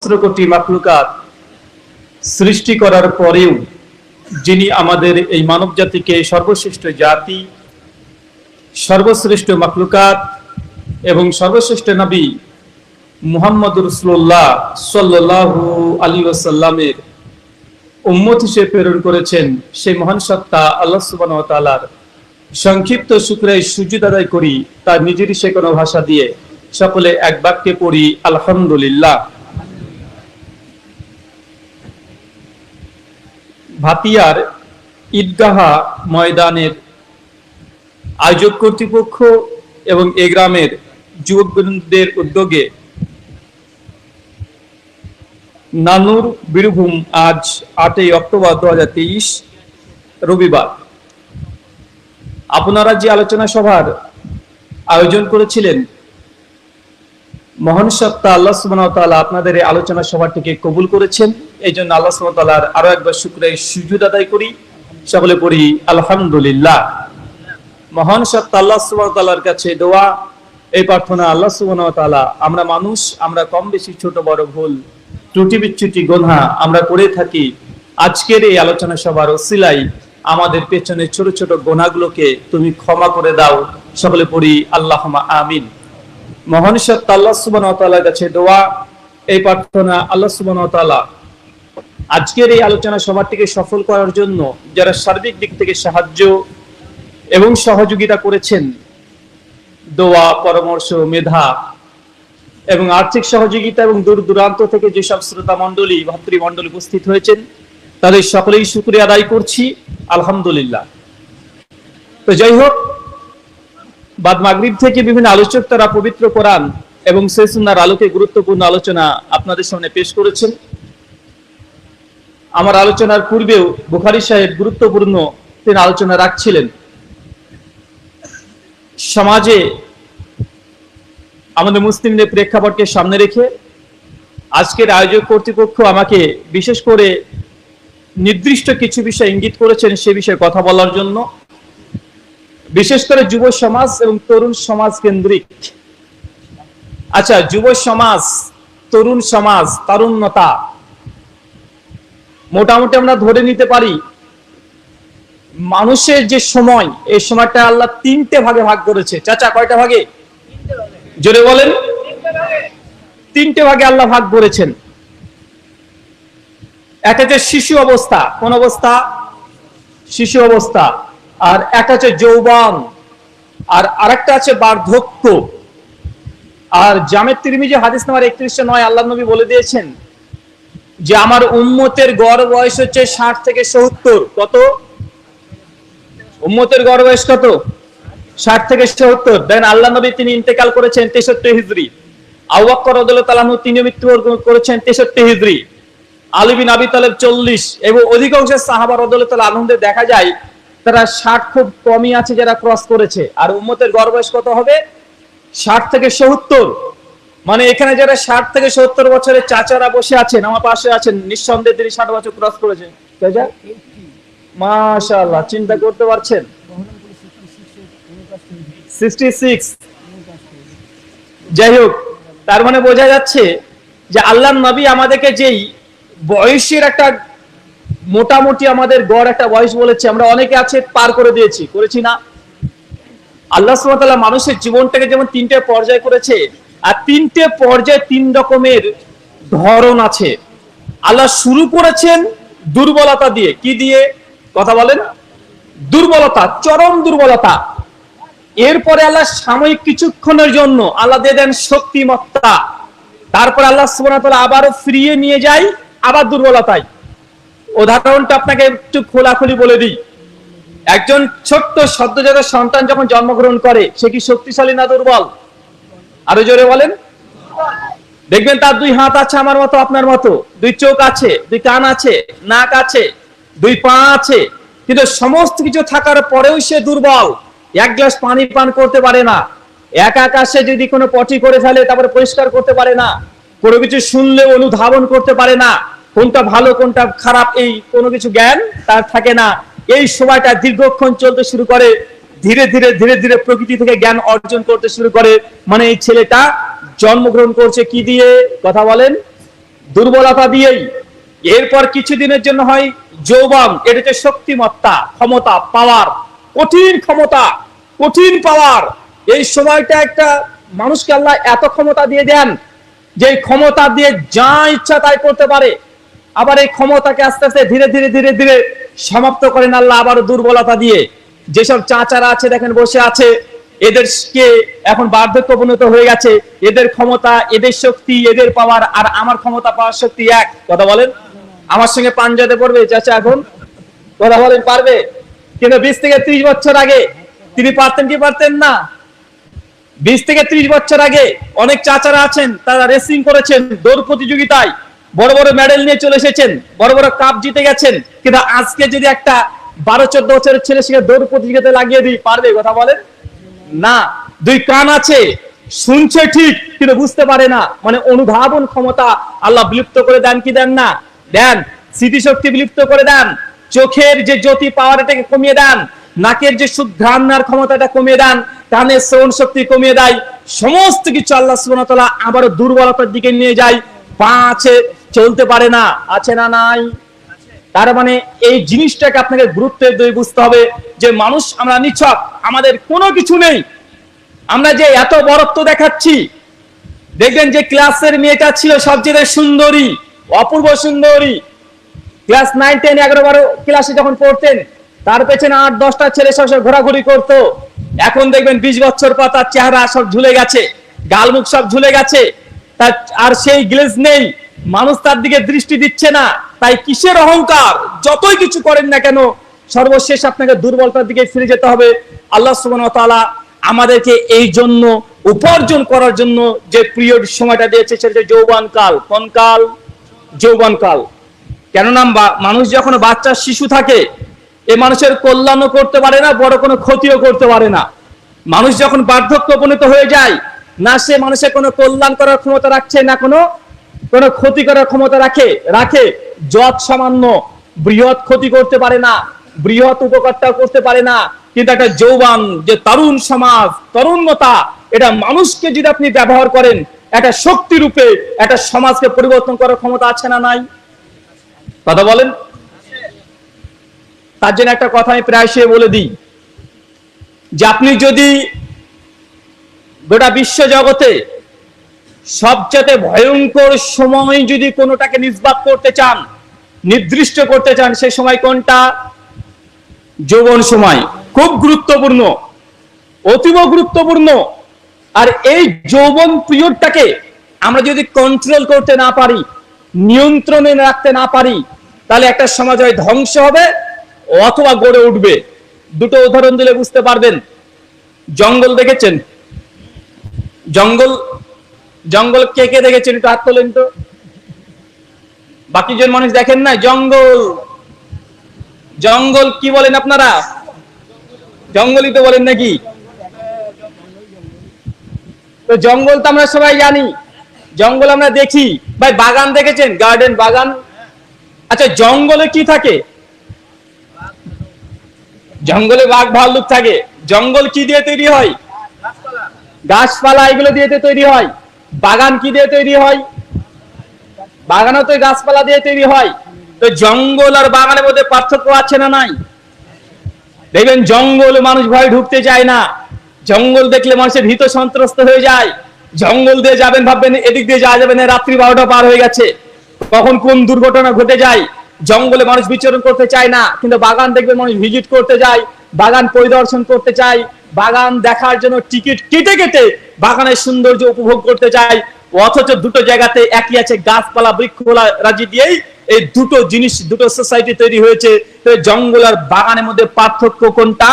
কোটি মাখলুকাত সৃষ্টি করার পরেও যিনি আমাদের এই মানব জাতিকে সর্বশ্রেষ্ঠ জাতি, সর্বশ্রেষ্ঠ মাখলুকাত এবং সর্বশ্রেষ্ঠ নবী মুহাম্মদ রাসূলুল্লাহ সাল্লাল্লাহু আলাইহি ওয়াসাল্লামের উম্মত হিসেবে প্রেরণ করেছেন, সেই মহান সত্তা আল্লাহ সুবহানাহু ওয়া তাআলার সংক্ষিপ্ত শুকরিয়া সুজুদ আদায় করি। তার নিজেরই সে কোনো ভাষা দিয়ে সকলে এক বাক্যে পড়ি আলহামদুলিল্লাহ। ভাতিয়ার ঈদগাহা ময়দানের আয়োজক কর্তৃপক্ষ এবং এ গ্রামের যুবকবৃন্দের উদ্যোগে নানুর বীরভূম আজ 8 অক্টোবর 2023 রবিবার আপনারা যে আলোচনা সভার আয়োজন করেছিলেন, মহান সত্তা আল্লাহ সুবহানাহু ওয়া তাআলা আপনাদের এই আলোচনা সভাটিকে কবুল করেছেন। এই জন্য আল্লাহ সুবহানাহু ওয়া তাআলার আরো একবার শুকরিয়া সুজুদ আদায় করি, সকলে পড়ি আলহামদুলিল্লাহ। মহান সত্তা আল্লাহ সুবহানাহু ওয়া তাআলার কাছে দোয়া, এই প্রার্থনা, আল্লাহ সুবহানাহু ওয়া তাআলা আমরা মানুষ, আমরা কম বেশি ছোট বড় ভুল ত্রুটি বিচ্যুতি গুনাহ আমরা করে থাকি। আজকের এই আলোচনা সভার ওসিলায় আমাদের পেছনে ছোট ছোট গুনাহগুলোকে তুমি ক্ষমা করে দাও, সকলে পড়ি আল্লাহুম্মা আমিন। মহান সত্তা আল্লাহ সুবহানাহু ওয়া তাআলার কাছে দোয়া, এই প্রার্থনা, আল্লাহ সুবহানাহু ওয়া তাআলা আজকের এই আলোচনা সভাটিকে সফল করার জন্য যারা সার্বিক দিক থেকে সাহায্য এবং সহযোগিতা করেছেন, দোয়া, পরামর্শ, মেধা এবং আর্থিক সহযোগিতা এবং দূর দূরান্ত থেকে যেসব শ্রোতা মণ্ডলী, ভাতৃমণ্ডলী উপস্থিত হয়েছেন, তাদের সকলেই শুকরিয়া আদায় করছি আলহামদুলিল্লাহ। তো যাই হোক, বাদ মাগরিব থেকে বিভিন্ন আলোচক তারা পবিত্র কোরআন এবং সেই সুন্নাহর আলোকে গুরুত্বপূর্ণ আলোচনা আপনাদের সামনে পেশ করেছেন। আমার আলোচনার পূর্বেও বুখারী সাহেব গুরুত্বপূর্ণ তিনি আলোচনা রাখছিলেন। সমাজে আমাদের মুসলিমদের প্রেক্ষাপটকে সামনে রেখে আজকের আয়োজক কর্তৃপক্ষ আমাকে বিশেষ করে নির্দিষ্ট কিছু বিষয় ইঙ্গিত করেছেন, সে বিষয়ে কথা বলার জন্য। বিশেষ করে যুব সমাজ এবং তরুণ সমাজ কেন্দ্রিক। আচ্ছা, যুব সমাজ, তরুণ সমাজ, তারুণ্যতা, মোটামুটি আমরা ধরে নিতে পারি মানুষের যে সময়, এই সময়টা আল্লাহ 3টে ভাগে ভাগ করেছে। চাচা, কয়টা ভাগে? জোরে বলেন। 3টে ভাগে আল্লাহ ভাগ করেছেন। একটা হচ্ছে শিশু অবস্থা। কোন অবস্থা? শিশু অবস্থা। আর একটা হচ্ছে যৌবন, আর আরেকটা আছে বার্ধক্য। আর জামে তিরমিজি হাদিস নাম্বার 3109 আল্লাহ নবী বলে দিয়েছেন যে আমার উম্মতের গড় বয়স হচ্ছে 60 থেকে 70। কত? উম্মতের গড় বয়স কত? 60 থেকে 70। দেন আল্লাহ নবী তিনি ইন্তেকাল করেছেন 63 হিজরি। আবু বকর রাদিয়াল্লাহু তাআলা তিনি মৃত্যুবরণ করেছেন 63 হিজরি। আলী বিন আবি তালেব 40, এবং অধিকাংশ সাহাবা রাদিয়াল্লাহু তাআলা আনহুদের দেখা যায় তারা 60 খুব কমই আছে যারা ক্রস করেছে। আর উম্মতের গড় বয়স কত হবে? 60 থেকে 70। মানে এখানে যারা 60 থেকে 70 বছরের চাচারা বসে আছেন, আমার পাশে আছেন, নিঃসন্দেহে তিনি 60 বছর ক্রস করেছেন। চাচা, মাশাআল্লাহ, চিন্তা করতে পারছেন? 66। যাই হোক, তার মানে বোঝা যাচ্ছে যে আল্লাহর নবী আমাদেরকে যেই বয়সের একটা মোটামুটি আমাদের গড় একটা বয়স বলেছে, আমরা অনেকে আছে পার করে দিয়েছি, করেছি না? আল্লাহ সুবহানাহু ওয়া তাআলা মানুষের জীবনটাকে যেমন 3টে পর্যায় করেছে, আর 3টে পর্যায়ে 3 রকমের ধরন আছে। আল্লাহ শুরু করেছেন দুর্বলতা দিয়ে। কি দিয়ে? কথা বলেন। দুর্বলতা, চরম দুর্বলতা। এরপরে আল্লাহ সাময়িক কিছুক্ষণের জন্য আল্লাহ দিয়ে দেন শক্তিমত্তা। তারপর আল্লাহ সুবহানাহু ওয়া তাআলা আবারও ফিরিয়ে নিয়ে যায় আবার দুর্বলতায়। উদাহরণটা আপনাকে একটু খোলাখুলি বলে দিই। একজন ছোট্ট সদ্যজাত সন্তান যখন জন্মগ্রহণ করে, সে কি শক্তিশালী না দুর্বল? আরো জোরে বলেন। দেখবেন তার 2 হাত আছে আমার মতো, আপনার মতো, 2 চোখ আছে, 2 কান আছে, নাক আছে, 2 পা আছে, কিন্তু সমস্ত কিছু থাকার পরেও সে দুর্বল। 1 গ্লাস পানি পান করতে পারে না। একা একা সে যদি কোনো পটি করে ফেলে তারপরে পরিষ্কার করতে পারে না। কোনো কিছু শুনলে অনুধাবন করতে পারে না। কোনটা ভালো কোনটা খারাপ এই কোনো কিছু জ্ঞান তার থাকে না। এই সময়টা দীর্ঘক্ষণ চলতে শুরু করে, ধীরে ধীরে ধীরে ধীরে প্রকৃতি থেকে জ্ঞান অর্জন করতে শুরু করে। মানে এই ছেলেটা জন্মগ্রহণ করছে কি দিয়ে? কথা বলেন। দুর্বলতা দিয়েই। এরপর কিছুদিনের জন্য হয় যৌবন, এটা হচ্ছে শক্তিমত্তা, ক্ষমতা, পাওয়ার, কঠিন ক্ষমতা, কঠিন পাওয়ার। এই সময়টা একটা মানুষকে আল্লাহ এত ক্ষমতা দিয়ে দেন যে ক্ষমতা দিয়ে যা ইচ্ছা তাই করতে পারে। আবার এই ক্ষমতাকে আস্তে আস্তে ধীরে ধীরে ধীরে ধীরে সমাপ্ত করেন আল্লাহ আবার দুর্বলতা দিয়ে। যেসব চাচারা আছে দেখেন বসে আছে, এদেরকে এখন বার্ধক্য পরিণত হয়ে গেছে, এদের ক্ষমতা, এদের শক্তি, এদের পাওয়ার আর আমার ক্ষমতা পাওয়ার শক্তি এক। কথা বলেন, আমার সঙ্গে পাঞ্জাতে পড়বে চাচা এখন? কথা বলেন, পারবে? কিন্তু 20 থেকে 30 বছর আগে তিনি পারতেন কি পারতেন না? 20 থেকে 30 বছর আগে অনেক চাচারা আছেন, তারা রেসিং করেছেন, দৌড় প্রতিযোগিতায় বড় বড় মেডেল নিয়ে চলে এসেছেন, বড় বড় কাপ জিতে গেছেন। কিন্তু আজকে যদি একটা 12-14 বছরের ছেলে সে দৌড় প্রতিযোগিতায় লাগিয়ে দিই, পারবে? কথা বলেন না। দুই কান আছে, শুনছে ঠিক কিন্তু বুঝতে পারে না, মানে অনুধাবন ক্ষমতা আল্লাহ বিলুপ্ত করে দেন কি দেন না? দেন। স্মৃতিশক্তি বিলুপ্ত করে দেন, চোখের যে জ্যোতি পাওয়ার এটাকে কমিয়ে দেন, নাকের যে সুঘ্রাণ নেওয়ার ক্ষমতাটা কমিয়ে দেন, কানের শ্রবণ শক্তি কমিয়ে দেয়, সমস্ত কিছু আল্লাহ সুবহানাহু ওয়া তাআলা আবারও দুর্বলতার দিকে নিয়ে যায়। পা আছে, চলতে পারে না, আছে না নাই? তার মানে এই জিনিসটাকে আপনাকে গুরুত্বের দিয়ে বুঝতে হবে যে মানুষ আমরা নিছক, আমাদের কোনো কিছু নেই। আমরা যে এত বড়ত্ব দেখাচ্ছি, দেখবেন যে ক্লাসের মেয়েটা ছিল সবচেয়ে সুন্দরী, অপূর্ব সুন্দরী, ক্লাস 9, 10, 11, 12 ক্লাসে যখন পড়তেন, তার পেছনে 8-10টা ছেলে সব ঘোরাঘুরি করতো। এখন দেখবেন 20 বছর পর তার চেহারা সব ঝুলে গেছে, গালমুখ সব ঝুলে গেছে, তার আর সেই গ্লেজ নেই, মানুষ তার দিকে দৃষ্টি দিচ্ছে না। তাই কিসের অহংকার? যতই কিছু করেন না কেন, সর্বশেষ আপনাকে দুর্বলতার দিকে ফিরে যেতে হবে। আল্লাহ সুবহানাহু ওয়া তাআলা আমাদেরকে এই জন্য উপার্জন করার জন্য যে পিরিয়ড সময়টা দিয়েছে সেটা যৌবন কাল। কোন কাল? যৌবন কাল। কেননা মানুষ যখন বাচ্চা শিশু থাকে, এ মানুষের কল্যাণও করতে পারে না, বড় কোনো ক্ষতিও করতে পারে না। মানুষ যখন বার্ধক্য উপনীত হয়ে যায়, না সে মানুষের কোনো কল্যাণ করার ক্ষমতা রাখছে, না কোনো ক্ষতি করার ক্ষমতা রাখে। যত সামান্য বৃহৎ ক্ষতি করতে পারে না, বৃহৎ উপকারটা করতে পারে না। কিন্তু একটা যৌবন, যে তরুণ সমাজ, তরুণতা, এটা মানুষকে যদি আপনি ব্যবহার করেন একটা শক্তি রূপে, একটা সমাজকে পরিবর্তন করার ক্ষমতা আছে না নাই? কথা বলেন। তার জন্য একটা কথা আমি প্রায়শই বলে দিই যে আপনি যদি গোটা বিশ্ব জগতে সবচেয়ে ভয়ঙ্কর সময় যদি কোনোটাকে নিষ্পাত করতে চান, নির্দিষ্ট করতে চান, সেই সময় কোনটা? যৌবন সময়। খুব গুরুত্বপূর্ণ, অতীব গুরুত্বপূর্ণ। আর এই যৌবন পিরিয়ডটাকে আমরা যদি কন্ট্রোল করতে না পারি, নিয়ন্ত্রণে রাখতে না পারি, তাহলে একটা সমাজ হয় ধ্বংস হবে অথবা গড়ে উঠবে। দুটো উদাহরণ দিলে বুঝতে পারবেন। জঙ্গল দেখেছেন? জঙ্গল কে কে দেখেছেন? একটু হাত তোলেন তো। বাকি জন মানুষ দেখেন না? জঙ্গল কি বলেন আপনারা? জঙ্গলই তো বলেন নাকি? তো জঙ্গল তো আমরা সবাই জানি, জঙ্গল আমরা দেখি। ভাই বাগান দেখেছেন? গার্ডেন, বাগান। আচ্ছা, জঙ্গলে কি থাকে? জঙ্গলে বাঘ ভাল্লুক থাকে। জঙ্গল কি দিয়ে তৈরি হয়? গাছপালা, এগুলো দিয়ে তৈরি হয়। বাগান কি দিয়ে তৈরি হয়? বাগানও তো গাছপালা দিয়ে তৈরি হয়। তো জঙ্গল আর বাগানের মধ্যে পার্থক্য আছে না নাই? দেখবেন জঙ্গল মানুষ ভয় ঢুকতে চায় না। জঙ্গল দেখলে মানুষের ভীত সন্ত্রস্ত হয়ে যায়। জঙ্গল দিয়ে যাবেন, ভাববেন এদিক দিয়ে যাওয়া যাবে না, রাত্রি 12টা পার হয়ে গেছে, কখন কোন দুর্ঘটনা ঘটে যায়। জঙ্গলে মানুষ বিচরণ করতে চায় না। কিন্তু বাগান দেখবেন মানুষ ভিজিট করতে যায়, বাগান পরিদর্শন করতে চায়, বাগান দেখার জন্য টিকিট কেটে কেটে বাগানের সৌন্দর্য উপভোগ করতে চায়। অথচ দুটো জায়গাতে একই আছে, গাছপালা বৃক্ষপালা রাজি দিয়েই এই দুটো জিনিস, দুটো সোসাইটি তৈরি হয়েছে। তো জঙ্গল আর বাগানের মধ্যে পার্থক্য কোনটা?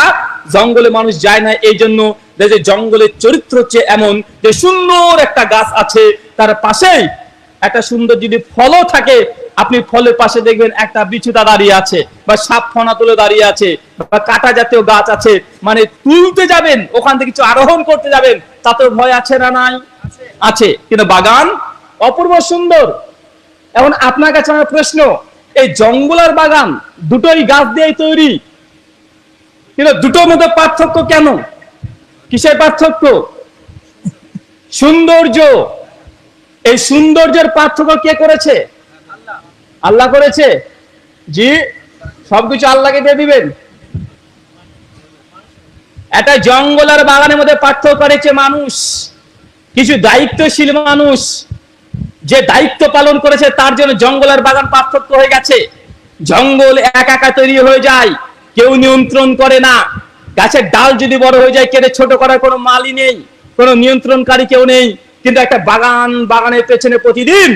জঙ্গলে মানুষ যায় না। এই জন্য জঙ্গলের চরিত্র হচ্ছে এমন যে সুন্দর একটা গাছ আছে, তার পাশেই একটা সুন্দর যদি ফলও থাকে, আপনি ফলের পাশে দেখবেন একটা বিছুতা দাঁড়িয়ে আছে, বা সাপ ফনা তুলে দাঁড়িয়ে আছে, বা কাঁটা জাতীয় গাছ আছে। মানে তুলতে যাবেন, ওখান থেকে কিছু আরোহণ করতে যাবেন, তাতে ভয় আছে না নাই? আছে। কিন্তু বাগান অপূর্ব সুন্দর। এখন আপনার কাছে আমার প্রশ্ন, এই জঙ্গল আর বাগান দুটোই গাছ দিয়ে তৈরি, কিন্তু দুটোর মধ্যে পার্থক্য কেন? কিসের পার্থক্য? সৌন্দর্য। এই সৌন্দর্যের পার্থক্য কে করেছে? আল্লাহ করেছে। জি, সবকিছু আল্লাহকে দিয়ে দিবেন। একটা জঙ্গল আর বাগানের মধ্যে পার্থক্য করেছে মানুষ, কিছু দায়িত্বশীল মানুষ যে দায়িত্ব পালন করেছে, তার জন্য জঙ্গল আর বাগান পার্থক্য হয়ে গেছে। জঙ্গল একা একা তৈরি হয়ে যায়, কেউ নিয়ন্ত্রণ করে না। গাছের ডাল যদি বড় হয়ে যায়, কেটে ছোট করার কোনো মালি নেই, কোনো নিয়ন্ত্রণকারী কেউ নেই। কিন্তু একটা বাগানের পেছনে প্রতিদিন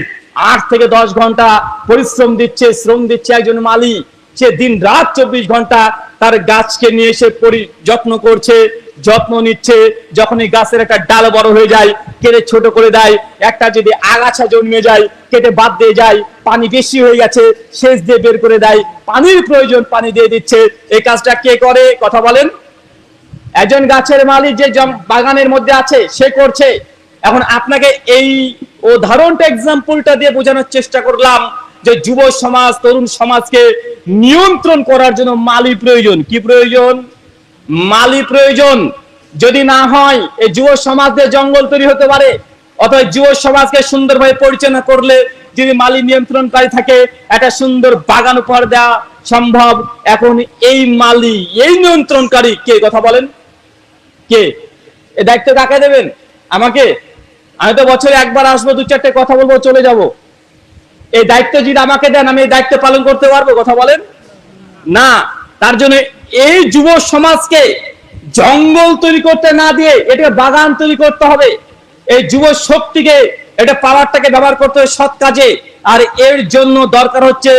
8 থেকে 10 ঘন্টা পরিশ্রম দিচ্ছে, শ্রম দিচ্ছে একজন মালি। সে দিন রাত 24 ঘন্টা তার গাছকে নিয়ে এসে যত্ন করছে, যত্ন নিচ্ছে। যখনই গাছের একটা ডাল বড় হয়ে যায়, কেটে ছোট করে দেয়। একটা যদি আগাছা জন্মে যায়, কেটে বাদ দিয়ে যায়। পানি বেশি হয়ে গেছে, সেচ দিয়ে বের করে দেয়। পানির প্রয়োজন, পানি দিয়ে দিচ্ছে। এই কাজটা কে করে? কথা বলেন। একজন গাছের মালিক যে বাগানের মধ্যে আছে, সে করছে। এখন আপনাকে এই উদাহরণটা, এক্সাম্পলটা দিয়ে বোঝানোর চেষ্টা করলাম যে যুব সমাজ, তরুণ সমাজকে নিয়ন্ত্রণ করার জন্য মালি প্রয়োজন। কি প্রয়োজন? মালি প্রয়োজন। যদি না হয় এই যুব সমাজে জঙ্গল তৈরি হতে পারে। অথবা যুব সমাজকে সুন্দরভাবে পরিচালনা করলে যদি মালি নিয়ন্ত্রণকারী থাকে, একটা সুন্দর বাগান উপহার দেওয়া সম্ভব। এখন এই মালি, এই নিয়ন্ত্রণকারী কে? কথা বলেন, কে? এই দায়িত্ব কাকে দেবেন? আমাকে? আমি তো বছরে একবার আসবো, 2-4টে কথা বলবো, চলে যাব। এই দায়িত্ব যদি আমাকে দেন, আমি এই দায়িত্ব পালন করতে পারবো? কথা বলেন না। তার জন্য এই যুব সমাজকে জঙ্গল তৈরি করতে না দিয়ে এটাকে বাগান তৈরি করতে হবে। এই যুব শক্তিকে, এটা পাওয়ারটাকে ব্যবহার করতে হবে সৎ কাজে। আর এর জন্য দরকার হচ্ছে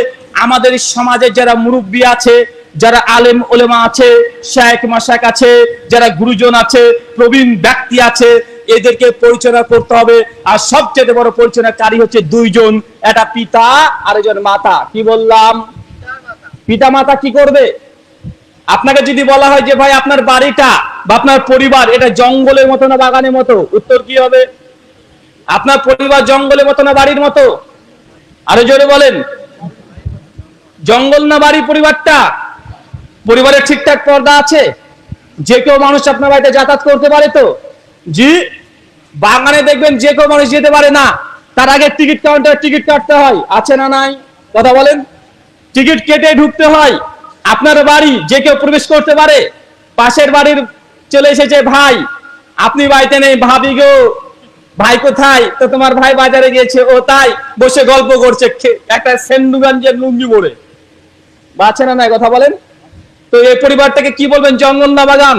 আমাদের সমাজে যারা মুরব্বী আছে, যারা আলেম ওলেমা আছে, শায়েখ মাশায়েখ আছে, যারা গুরুজন আছে, প্রবীণ ব্যক্তি আছে, এদেরকে পরিচালনা করতে হবে। আর সবচেয়ে বড় পরিচালনাকারী হচ্ছে 2 জন, একটা পিতা আর একজন মাতা। কি বললাম? পিতা মাতা কি করবে? আপনাকে যদি বলা হয় যে ভাই আপনার বাড়িটা বা আপনার পরিবার এটা জঙ্গলের মতো না বাগানের মতো, উত্তর কি হবে? আপনার পরিবার জঙ্গলের মতো না বাড়ির মতো? আরো জোরে বলেন। জঙ্গল না বাড়ি পরিবারটা? পরিবারের ঠিকঠাক পর্দা আছে? যে কেউ মানুষ আপনার বাড়িতে যাতায়াত করতে পারে তো? জি। বাগানে দেখবেন যে কেউ মানুষ যেতে পারে না, তার আগে টিকিট কাউন্টারে টিকিট কাটতে হয়, আছে না নাই? কথা বলেন। টিকিট কেটে ঢুকতে হয়। আপনার বাড়ি যে কেউ প্রবেশ করতে পারে? পাশের বাড়ির চলে এসেছে ভাই, আপনি বাড়িতে নেই, ভাবি গো ভাই কোথায়? তো তোমার ভাই বাজারে গিয়েছে। ও তাই? বসে গল্প করছে একটা সেন্দুগঞ্জের লুঙ্গি পরে। আছে না নাই? কথা বলেন। তো এই পরিবারটাকে কি বলবেন, জঙ্গল না বাগান?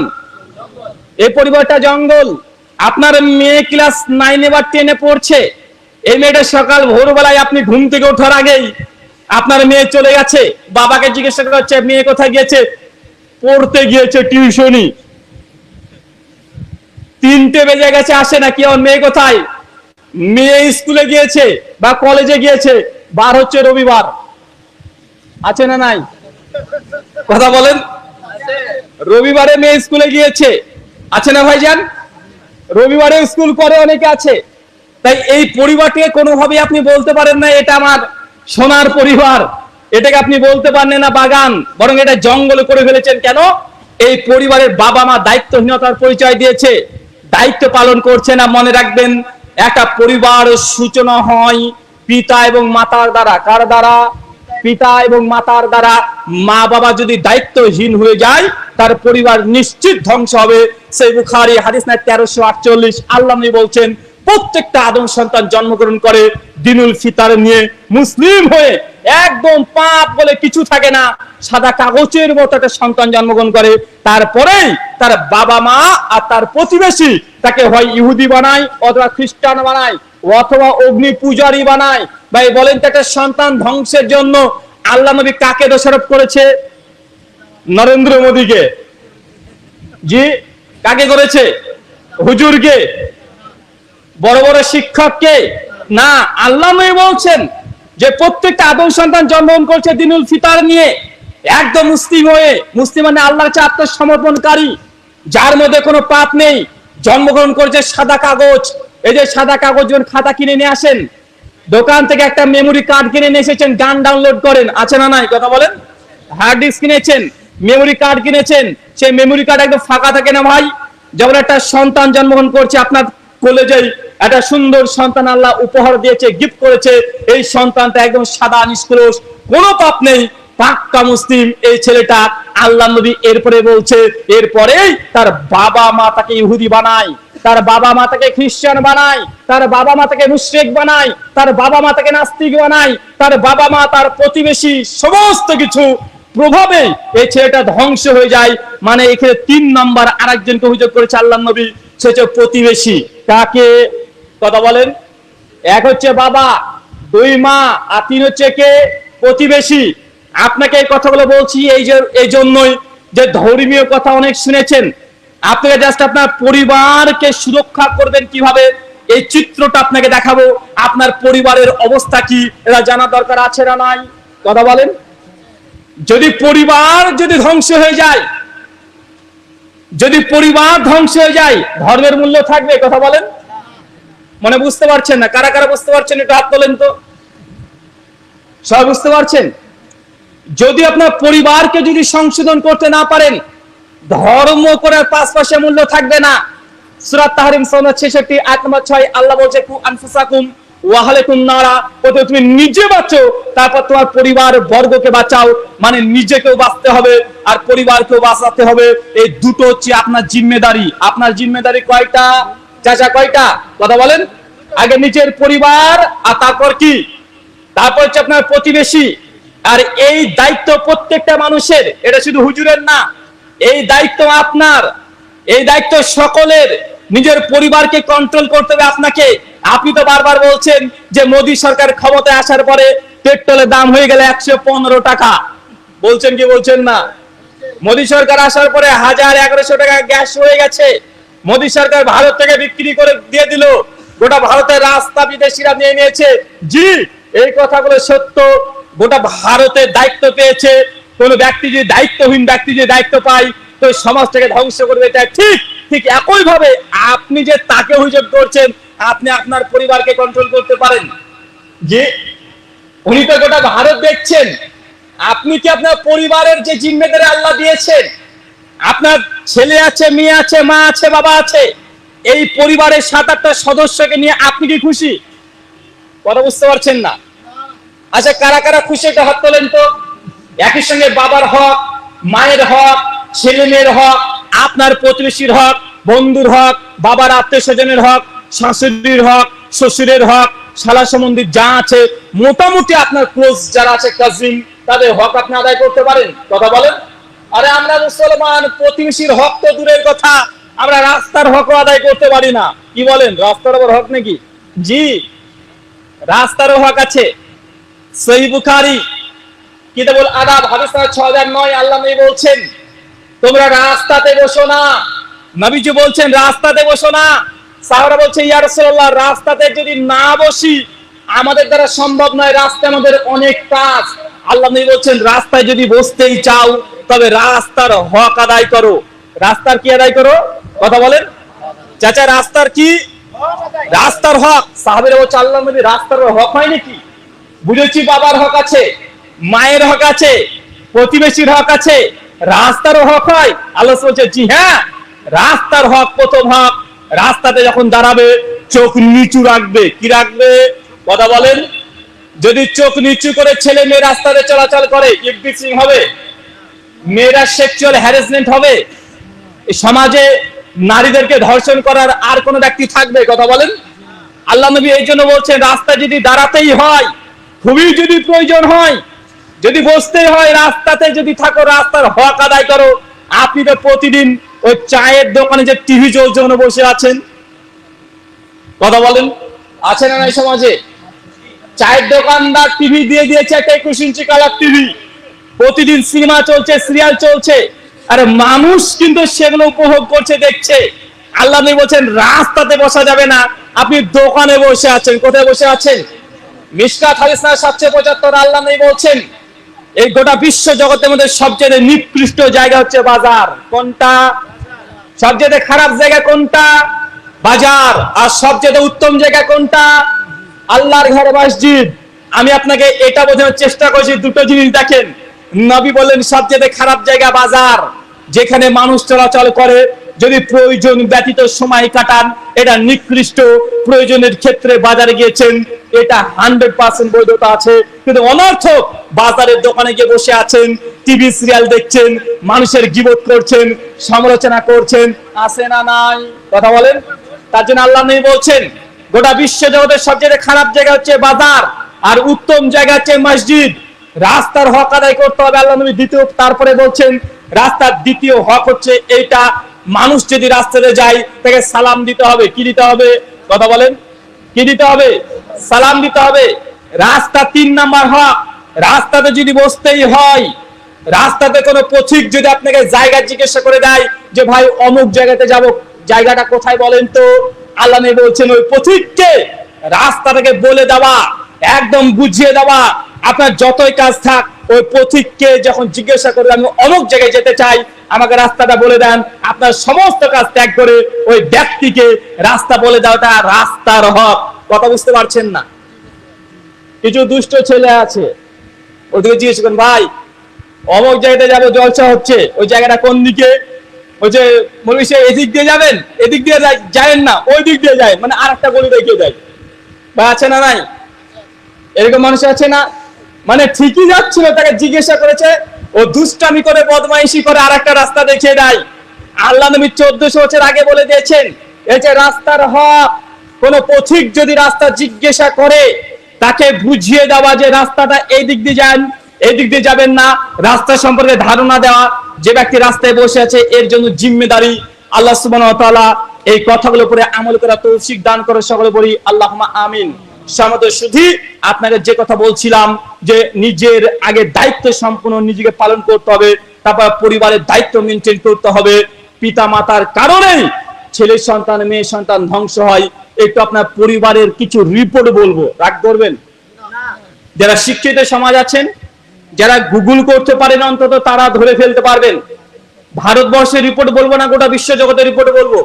এই পরিবারটা জঙ্গল। আপনার মেয়ে ক্লাস 9 বা 10 পড়ছে। এই মেয়েটা সকাল ভোরবেলায় আপনি ঘুম থেকে ওঠার আগেই আপনার মেয়ে চলে গেছে। বাবাকে জিজ্ঞাসা করছে মেয়ে কোথায় গিয়েছে? পড়তে গিয়েছে, টিউশনি। 3টে বেজে গেছে, আসে না। কি মেয়ে কোথায়? মেয়ে স্কুলে গিয়েছে বা কলেজে গিয়েছে, বার হচ্ছে রবিবার। আছে না নাই? কথা বলেন। রবিবারে মেয়ে স্কুলে গিয়েছে, আছে না ভাইজান? রবিবারে স্কুল করে অনেকে আছে। তাই এই পরিবারটিকে কোনোভাবে আপনি বলতে পারেন না এটা আমার সোনার পরিবার। এটাকে আপনি বলতে পারেন না বাগান, বরং এটা জঙ্গলে করে ফেলেছেন। কেন? এই পরিবারের বাবা মা দায়িত্বহীনতার পরিচয় দিয়েছে, দায়িত্ব পালন করছে না। মনে রাখবেন, একটা পরিবার সূচনা হয় পিতা এবং মাতার দ্বারা। কার দ্বারা? পিতা এবং মাতার দ্বারা। মা বাবা যদি দায়িত্বহীন হয়ে যায়, তার পরিবার নিশ্চিত ধ্বংস হবে। সেই বুখারী হাদিস না 1348, আল্লাহ নবী বলছেন প্রত্যেকটা আদম সন্তান জন্মগ্রহণ করে দিনুল ফিতর নিয়ে, মুসলিম হয়ে। একদম পাপ বলে কিছু থাকে না, সাদা কাগজের মতো একটা সন্তান জন্মগ্রহণ করে। তারপরেই তার বাবা মা আর তার প্রতিবেশী তাকে হয় ইহুদি বানায়, অথবা খ্রিস্টান বানায়, অথবা অগ্নি পূজারী বানায়। ভাই বলেন তো, একটা সন্তান ধ্বংসের জন্য আল্লাহ নবী কাকে দোষারোপ করেছে? নরেন্দ্র মোদীকে। জি। কাকে করেছে? হুজুরকে? বড় বড় শিক্ষককে? না, আল্লাহ নবী বলছেন যে প্রত্যেকটা আদম সন্তান জন্মগ্রহণ করছে দিনুল ফিতর নিয়ে, একদম মুসলিম হয়ে। মুসলিম মানে আল্লাহর কাছে আত্মসমর্পণকারী, যার মধ্যে কোনো পাপ নেই। জন্মগ্রহণ করেছে সাদা কাগজ। এই যে সাদা কাগজ, খাতা কিনে নিয়ে আসেন, দোকান থেকে একটা মেমোরি কার্ড কিনে নিয়ে এসেছেন, গান ডাউনলোড করেন, আছে না নাই? কথা বলেন। হার্ড ডিস্ক কিনেছেন, মেমোরি কার্ড কিনেছেন, সেই মেমোরি কার্ড একদম ফাঁকা থাকে না ভাই। যখন একটা সন্তান জন্মগ্রহণ করছে, আপনার কলেজেই একটা সুন্দর সন্তান আল্লাহ উপহার দিয়েছে, গিফট করেছে। এই সন্তানটা একদম সাদা নিষ্কলুষ, কোনো পাপ নেই, পাক্কা মুসলিম এই ছেলেটা। আল্লাহ নবী এরপরে বলছে, এরপরেই তার বাবা মা তাকে ইহুদি বানায়, তার বাবা মা তাকে খ্রিস্টান বানায়, তার বাবা মা তাকে মুশরিক বানায়, তার বাবা মা তাকে নাস্তিক বানায়, তার বাবা মা, তার প্রতিবেশী, সমস্ত কিছু প্রভাবে এই ছেলেটা ধ্বংস হয়ে যায়। মানে এখানে 3 নম্বর আরেকজনকে অভিযোগ করেছে আল্লাহ নবী, সে হচ্ছে প্রতিবেশী। কাকে? কথা বলেন। এক হচ্ছে বাবা, 2 মা, আর 3 হচ্ছে কে? প্রতিবেশী। আপনাকে এই কথাগুলো বলছি এই জন্যই যে ধর্মীয় কথা অনেক শুনেছেন, আপনাকে জাস্ট আপনার পরিবারকে সুরক্ষা করবেন কিভাবে, এই চিত্রটা আপনাকে দেখাবো। আপনার পরিবারের অবস্থা কি এটা জানা দরকার আছে না নাই? কথা বলেন। যদি পরিবার যদি ধ্বংস হয়ে যায়, যদি পরিবার ধ্বংস হয়ে যায়, ধর্মের মূল্য থাকবে? কথা বলেন। মানে বুঝতে পারছেন না? কারা কারা বুঝতে পারছেন একটু হাত তোলেন তো। সবাই বুঝতে পারছেন? যদি আপনার পরিবারকে যদি সংশোধন করতে না পারেন, ধর্ম করার পাশে মূল্য থাকবে না। সূরা তাহরিম 66 আয়াত নম্বর 6 আল্লাহ বলছে, কু আনফুসাকুম ওয়া আহলিকুম নারা, প্রথমে তুমি নিজে বাঁচো, তারপর তোমার পরিবার বর্গকে বাঁচাও। মানে নিজেকেও বাঁচতে হবে আর পরিবারকেও বাঁচাতে হবে। এই দুটো হচ্ছে আপনার জিম্মেদারি। আপনার জিম্মেদারি কয়টা চাচা, কয়টা? কথা বলেন। আগে নিজের পরিবার, আর তারপর কি? তারপর হচ্ছে আপনার প্রতিবেশী। আর এই দায়িত্ব প্রত্যেকটা মানুষের, এটা শুধু হুজুরের না, এই দায়িত্ব আপনার, এই দায়িত্ব সকলের। নিজের পরিবারকে কন্ট্রোল করতে হবে আপনাকে। আপনি তো বারবার বলছেন যে মোদী সরকার ক্ষমতায় আসার পরে পেট্রোলের দাম হয়ে গেল 115 টাকা, বলছেন কি বলছেন না? মোদী সরকার আসার পরে 1100 টাকা গ্যাস হয়ে গেছে। মোদী সরকার ভারত থেকে বিক্রি করে দিয়ে দিল, গোটা ভারতের রাস্তা বিদেশিরা নিয়ে নিয়েছে। জি, এই কথাগুলো সত্য। গোটা ভারতের দায়িত্ব পেয়েছে। কোন ব্যক্তি যদি দায়িত্বহীন ব্যক্তি যদি দায়িত্ব পায়, তো সমাজটাকে ধ্বংস করবে, এটা ঠিক। ঠিক একই ভাবে আপনি যে তাকে অভিযোগ করছেন, আপনি আপনার পরিবারকে কন্ট্রোল করতে পারেন? যে উনি তো গোটা ভারত দেখছেন। আপনি কি আপনার পরিবারের যে জিম্মেদারি আল্লাহ দিয়েছেন, আপনার ছেলে আছে, মেয়ে আছে, মা আছে, বাবা আছে, এই পরিবারের 7-8টা সদস্যকে নিয়ে আপনি কি খুশি? কথা বুঝতে পারছেন না? আচ্ছা, কারা কারা খুশি একটা হাত তোলেন তো। একই সঙ্গে বাবার হক, মায়ের হক, ছেলে মেয়ের হক, আপনার প্রতিবেশীর হক, বন্ধুর হক, বাবার আত্মীয় স্বজনের হক, শাশুড়ির হক, শ্বশুরের হক, শালা সম্বন্ধী যা আছে, মোটামুটি আপনার ক্লোজ যারা আছে, কাজিন, তাদের হক আপনি আদায় করতে পারেন? কথা বলেন। আরে আমরা মুসলমান, প্রতিবেশীর হক তো দূরের কথা, আমরা রাস্তার হকও আদায় করতে পারি না। কি বলেন, রাস্তার ওপর হক নাকি? জি, রাস্তারও হক আছে। সহিহ বুখারী কিতাবুল আদাব হাদিস 6009 আল্লাহ নবী বলছেন, তোমরা রাস্তাতে বসো না। নবীজি বলছেন রাস্তাতে বসো না। সাহাবারা বলছে, ইয়া রাসূলুল্লাহ, রাস্তাতে যদি না বসি আমাদের দ্বারা সম্ভব নয়, রাস্তায় আমাদের অনেক কাজ। আল্লাহ নবী বলছেন, রাস্তায় যদি বসতেই চাও তবে রাস্তার হক আদায় করো। রাস্তার কি আদায় করো? কথা বলেন চাচা, রাস্তার কি? রাস্তার হক। সাহাবীরা বলছে, আল্লাহ নবী, রাস্তার হক হয় নাকি? বুঝেছি, বাবার হক আছে, মায়ের হক আছে, প্রতিবেশীর হক আছে, রাস্তারও হক হয়? আল্লাহ বলছে, জি হ্যাঁ, রাস্তার হক প্রথম হক। রাস্তাতে যখন দাঁড়াবে চোখ নিচু রাখবে। কি রাখবে? কথা বলেন। যদি চোখ নিচু করে ছেলে মেয়ে রাস্তাতে চলাচল করে, ইভটিজিং হবে, মেয়েরা সেক্সুয়াল হ্যারাসমেন্ট হবে, সমাজে নারীদেরকে ধর্ষণ করার আর কোন ব্যক্তি থাকবে? কথা বলেন। আল্লাহ নবী এই জন্য বলছেন, রাস্তায় যদি দাঁড়াতেই হয়, খুবই যদি প্রয়োজন হয়, যদি বসতেই হয়, রাস্তাতে যদি থাকো, রাস্তার হক আদায় করো। আপনি তো প্রতিদিন ওই চায়ের দোকানে যে টিভি চলছে ওখানে বসে আছেন। কথা বলেন, আছে না নাই সমাজে? চায়ের দোকানদার টিভি দিয়ে দিয়েছে একটা 21 ইঞ্চি কালার টিভি, প্রতিদিন সিনেমা চলছে, সিরিয়াল চলছে, আরে মানুষ কিন্তু সেগুলো উপভোগ করছে, দেখছে। আল্লাহ নবী বলছেন রাস্তাতে বসা যাবে না, আপনি দোকানে বসে আছেন। কোথায় বসে আছেন? মিশকাত হাদিস 775 আল্লাহ নবী বলছেন, এই গোটা বিশ্ব জগতের মধ্যে সবচেয়ে নিকৃষ্ট জায়গা হচ্ছে বাজার। কোনটা? সবচেয়ে খারাপ জায়গা কোনটা? বাজার। আর সবচেয়ে উত্তম জায়গা কোনটা? আল্লাহর ঘর, মসজিদ। আমি আপনাকে এটা বোঝানোর চেষ্টা করছি, দুটো জিনিস দেখেন। নবী বললেন সবচেয়ে খারাপ জায়গা বাজার, যেখানে মানুষ চলাচল করে, যদি প্রয়োজন ব্যতীত সময় কাটান, এটা নিকৃষ্ট, প্রয়োজনের ক্ষেত্রে বাজারে গিয়েছেন, এটা 100% বৈধতা আছে। কিন্তু অনর্থক বাজারের দোকানে গিয়ে বসে আছেন, টিভি সিরিয়াল দেখছেন, মানুষের গীবত করছেন, সমালোচনা করছেন, আছে না নাই? কথা বলেন। তার জন্য আল্লাহ নবী বলছেন গোটা বিশ্ব জগতের সবচেয়ে খারাপ জায়গা হচ্ছে বাজার, আর উত্তম জায়গা হচ্ছে মসজিদ। রাস্তার হক আদায় করতে হবে, আল্লাহ নবী দ্বিতীয় তারপরে বলছেন রাস্তার দ্বিতীয় হক হচ্ছে এইটা, মানুষ যদি রাস্তাতে যায় তাকে সালাম দিতে হবে। কি দিতে হবে? কথা বলেন। কি দিতে হবে? সালাম দিতে হবে। রাস্তা 3 নাম্বার হক। রাস্তাতে যদি বসতেই হয়, রাস্তাতে কোনো পথিক যদি আপনাকে জায়গা জিজ্ঞাসা করে দেয় যে ভাই অমুক জায়গাতে যাব, জায়গাটা কোথায় বলেন তো, আল্লাহ নবী বলছেন ওই পথিককে রাস্তাটাকে বলে দেওয়া, একদম বুঝিয়ে দেওয়া। আপনার যতই কাজ থাক, ওই পথিককে যখন জিজ্ঞাসা করে আমি অমুক জায়গায় যেতে চাই, আমাকে রাস্তাটা বলে দেন, আপনার সমস্ত কাজ ত্যাগ করে ওই ব্যক্তিকে রাস্তা বলে দেওয়াটা রাস্তার হক। কথা বুঝতে পারছেন না? কিছু দুষ্ট ছেলে আছে, ওদিকে জিজ্ঞেস করেন ভাই অমুক জায়গাতে যাবো, জলসা হচ্ছে, ওই জায়গাটা কোন দিকে? ওই যে বলবি সে এদিক দিয়ে যাবেন, এদিক দিয়ে যাবেন না, ওই দিক দিয়ে যায়, মানে আর একটা গলি দেখিয়ে যায়। বা আছে না নাই? এরকম মানুষ আছে না? মানে ঠিকই যাচ্ছিল, তাকে জিজ্ঞাসা করেছে, ও দুষ্টামি করে বদমাইশি করে আর একটা রাস্তা দেখিয়ে দেয়। আল্লাহ নবী 1400 বছর আগে বলে দিয়েছেন এই যে রাস্তার হক। কোন পথিক যদি রাস্তা জিজ্ঞাসা করে, তাকে বুঝিয়ে দেওয়া যে রাস্তাটা এই দিক দিয়ে যান, এই দিক দিয়ে যাবেন না, রাস্তা সম্পর্কে ধারণা দেওয়া। যে ব্যক্তি রাস্তায় বসে আছে এর জন্য জিম্মেদারি। আল্লাহ সুবহানাহু ওয়া তাআলা এই কথাগুলোর উপরে আমল করা তৌফিক দান করে, সকলে বলি আল্লাহুম্মা আমিন। সামনে শুধু আপনাকে যে কথা বলছিলাম যে নিজের আগে দায়িত্ব সম্পূর্ণ নিজেকে পালন করতে হবে, তারপর পরিবারের দায়িত্ব মেনটেন করতে হবে। পিতা মাতার কারণেই ছেলে সন্তান মেয়ে সন্তান ধ্বংস হয়। একটু আপনার পরিবারের কিছু রিপোর্ট বলবো, রাগ করবেন? যারা শিক্ষিত সমাজ আছেন, যারা গুগল করতে পারেন অন্তত তারা ধরে ফেলতে পারবেন। ভারতবর্ষের রিপোর্ট বলবো না, গোটা বিশ্ব জগতের রিপোর্ট বলবো।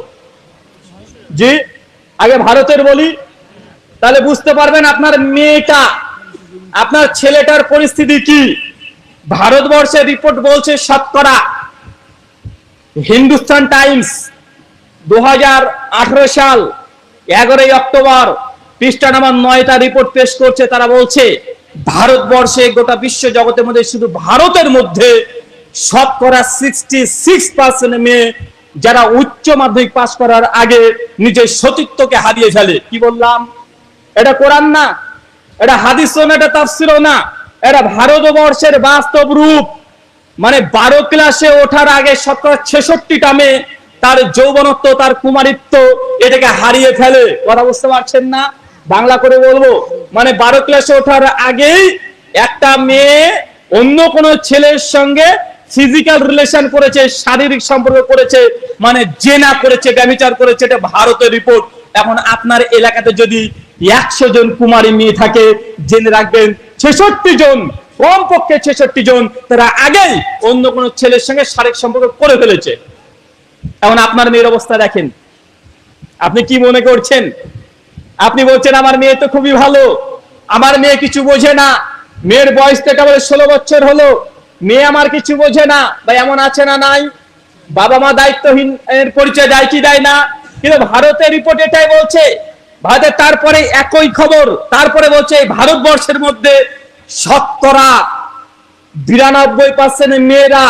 জি, আগে ভারতের বলি, তাহলে বুঝতে পারবেন আপনার মেয়েটা, আপনার ছেলেটার পরিস্থিতি কি। ভারতবর্ষের রিপোর্ট বলছে শতকরা, হিন্দুস্তান টাইমস 2018 সাল 11 অক্টোবর পৃষ্ঠা নাম্বার 9টা রিপোর্ট পেশ করছে। তারা বলছে ভারতবর্ষে গোটা বিশ্ব জগতের মধ্যে শুধু ভারতের মধ্যে শতকরা 66% মেয়ে যারা উচ্চ মাধ্যমিক পাস করার আগে নিজের সতীত্বকে হারিয়ে ফেলে। কি বললাম? এটা কোরআন না, এটা হাদিসও না, এটা তাফসীরও না, এটা ভারতবর্ষের বাস্তব রূপ। মানে 12 ক্লাসে ওঠার আগে শতকরা 66টা মেয়ে তার যৌবনত্ব, তার কুমারিত্ব এটাকে হারিয়ে ফেলে। কথা বুঝতে পারছেন না? বাংলা করে বলবো, মানে 12 ক্লাসে ওঠার আগেই একটা মেয়ে অন্য কোনো ছেলের সঙ্গে ফিজিক্যাল রিলেশন করেছে, শারীরিক সম্পর্ক করেছে, মানে জেনা করেছে, ব্যভিচার করেছে। এটা ভারতের রিপোর্ট। এখন আপনার এলাকাতে যদি 100 জন কুমারী মেয়ে থাকে, জেনে রাখবেন 66 জন, কমপক্ষে 66 জন তারা আগেই অন্য কোনো ছেলের সঙ্গে শারীরিক সম্পর্ক করে ফেলেছে। এখন আপনার মেয়ের অবস্থা দেখেন, আপনি কি মনে করছেন? আপনি বলছেন আমার মেয়ে তো খুবই ভালো, আমার মেয়ে কিছু বোঝে না, মেয়ের বয়স তো একেবারে 16 বছর হলো, মেয়ে আমার কিছু বোঝে না। বা এমন আছে না নাই? বাবা মা দায়িত্বহীন এর পরিচয় দেয় কি দেয় না? কিন্তু ভারতের রিপোর্ট এটাই বলছে। ভারতের তারপরে একই খবর, তারপরে বলছে ভারতবর্ষের মধ্যে শতকরা 92% মেয়েরা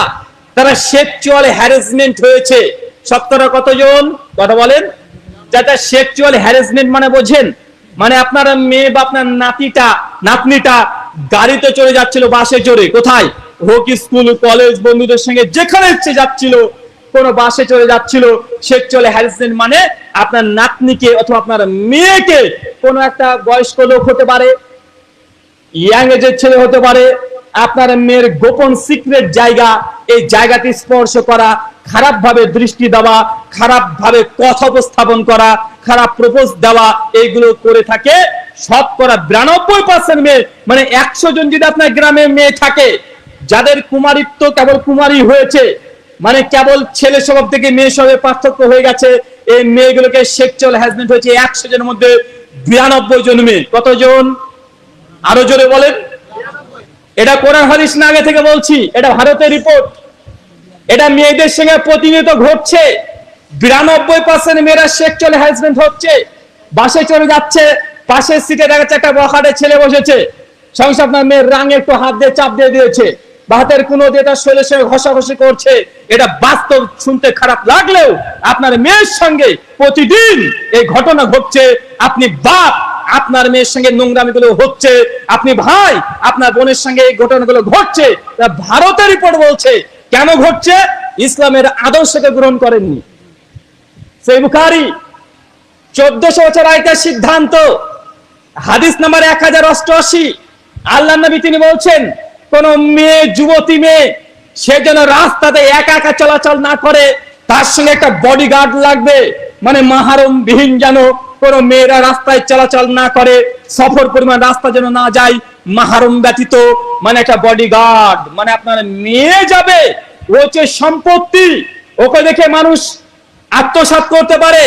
তারা সেক্সুয়াল হ্যারাসমেন্ট হয়েছে। শতকরা কতজন? কথা বলেন। যাতে সেক্সুয়াল হ্যারাসমেন্ট মানে বোঝেন, মানে আপনার মেয়ে বা আপনার নাতনিটা গাড়িতে চলে যাচ্ছিল, বাসে চড়ে, কোথায় হোক, স্কুল কলেজ বন্ধুদের সঙ্গে যেখানে ইচ্ছে যাচ্ছিল, কোন বাসে চলে যাচ্ছিল, সেক্সুয়াল হ্যারাসমেন্ট মানে আপনার নাতনিকে অথবা আপনার মেয়েকে কোন একটা বয়স্ক লোক হতে পারে, ইয়াং এজের ছেলে হতে পারে, আপনার মেয়ের গোপন সিক্রেট জায়গা, এই জায়গাটি স্পর্শ করা, খারাপ ভাবে দৃষ্টি দেওয়া, খারাপ ভাবে কথা উপস্থাপন করা, খারাপ প্রপোজ দেওয়া, এইগুলো করে থাকে শতকরা 92% মেয়ে। মানে 100 জন যদি আপনার গ্রামে মেয়ে থাকে যাদের কুমারিত্ব কেবল কুমারী হয়েছে, মানে কেবল ছেলে স্বভাব থেকে মেয়ে স্বভাবে পার্থক্য হয়ে গেছে, এই মেয়েগুলোকে সেক্সুয়াল হ্যারাসমেন্ট হয়েছে 100 জনের মধ্যে 92 জন মেয়ে। কতজন? আরো জোরে বলেন। এটা কোরআন হাদিস না, আগে থেকে বলছি, এটা ভারতের রিপোর্ট। এটা মেয়েদের সঙ্গে প্রতিনিয়ত ঘটছে। 92% মেয়েরা সেক্সুয়াল হ্যারাসমেন্ট হচ্ছে। বাসে চলে যাচ্ছে, পাশের সিটে দেখা যাচ্ছে একটা বখাটে ছেলে বসেছে, সঙ্গে সঙ্গে আপনার মেয়ের রাঙে একটু হাত দিয়ে চাপ দিয়ে দিয়েছে, বা হাতের কোনো দিয়ে তার শরীরের সঙ্গে ঘষাঘষি করছে। এটা বাস্তব, শুনতে খারাপ লাগলেও আপনার মেয়ের সঙ্গে প্রতিদিন এই ঘটনা ঘটছে। আপনি বাপ, আপনার মেয়ের সঙ্গে নোংরামিগুলো হচ্ছে। আপনি ভাই, আপনার বোনের সঙ্গে এই ঘটনাগুলো ঘটছে। ভারতের রিপোর্ট বলছে কেন ঘটছে? ইসলামের আদর্শকে গ্রহণ করেননি। সহিহ বুখারী 1400 বছর আগেকার সিদ্ধান্ত, হাদিস নাম্বার 1088। আল্লাহ নবী তিনি বলছেন, কোন মেয়ে, যুবতী মেয়ে, সে যেন রাস্তাতে একা একা চলাচল না করে, তার সঙ্গে একটা বডিগার্ড লাগবে। মানে মাহরম বিহীন যেন কোন মেয়েরা রাস্তায় চলাচল না করে, সফর পরিমাণ রাস্তা যেন না যায় মাহরম ব্যতীত। মানে একটা বডিগার্ড, মানে আপনার মেয়ে যাবে, ও হচ্ছে সম্পত্তি, ওকে দেখে মানুষ আত্মসাৎ করতে পারে,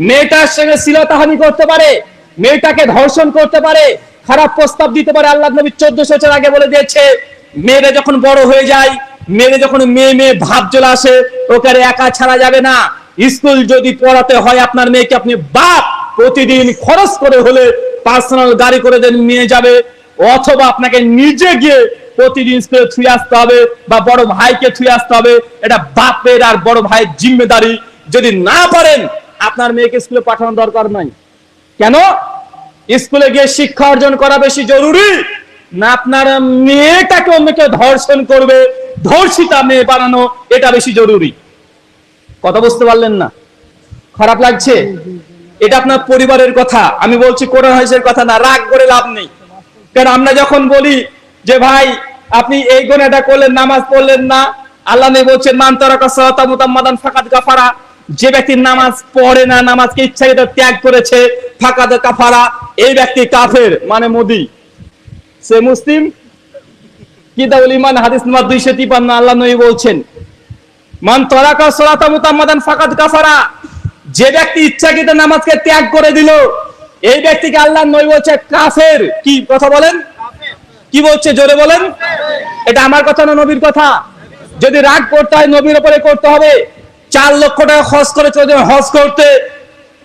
মেয়েটার সঙ্গে শ্লীলতাহানি করতে পারে, মেয়েটাকে ধর্ষণ করতে পারে, খারাপ প্রস্তাব দিতে পারে। আল্লাহ নবী 1400 বছর আগে বলে দিয়েছে, মেয়েরা যখন বড় হয়ে যায়, মেয়েরা যখন মেয়ে মেয়ে ভাব চলে আসে, ওকে আর একা ছাড়া যাবে না। স্কুল যদি পড়াতে হয় আপনার মেয়েকে, আপনি বাপ প্রতিদিন খরচ করে হলে পার্সোনাল গাড়ি করে দেন, নিয়ে যাবে, অথবা আপনাকে নিজে গিয়ে প্রতিদিন স্কুলে থুয়ে আসতে হবে, বা বড় ভাইকে থুয়ে আসতে হবে। এটা বাপের আর বড় ভাইয়ের জিম্মেদারি। যদি না পারেন, আপনার মেয়েকে স্কুলে পাঠানোর দরকার নাই। কেন? স্কুলে গিয়ে শিক্ষা অর্জন করা বেশি জরুরি না আপনার মেয়েটাকে অন্যকে ধর্ষণ করবে, ধর্ষিতা মেয়ে বানানো, এটা বেশি জরুরি? কথা বুঝতে পারলেন না? খারাপ লাগছে? এটা আপনার পরিবারের কথা, আমি বলছি কোরআন হাদিসের কথা না। রাগ করে লাভ নেই। কারণ আমরা যখন বলি যে ভাই আপনি এই গুনাহটা করলেন, নামাজ পড়লেন না, আল্লাহ নবী বলছেন, মান তারাকা সালাতা মুতাম্মাদান ফাকাদ কাফারা। যে ব্যক্তি নামাজ পড়ে না, নামাজকে ইচ্ছাকৃত ত্যাগ করেছে, ফাকাদ কাফারা, এই ব্যক্তি কাফের, মানে মোদি। সে মুসলিম কিতাবুল ঈমান হাদিস নাম্বার 253, আল্লাহ নবী বলছেন, মান তারাকা সালাতা মুতাম্মাদান ফাকাদ কাফারা। যে ব্যক্তি ইচ্ছাকৃত নামাজকে ত্যাগ করে দিল, এই ব্যক্তিকে আল্লাহ নবী বলছে কাফের। কি কথা বলেন? কি বলছে? জোরে বলেন। এটা আমার কথা না, নবীর কথা। যদি রাগ করতে হয়, নবীর উপরে করতে হবে। 4 লক্ষ টাকা খরচ করে চলে যাবেন হজ করতে,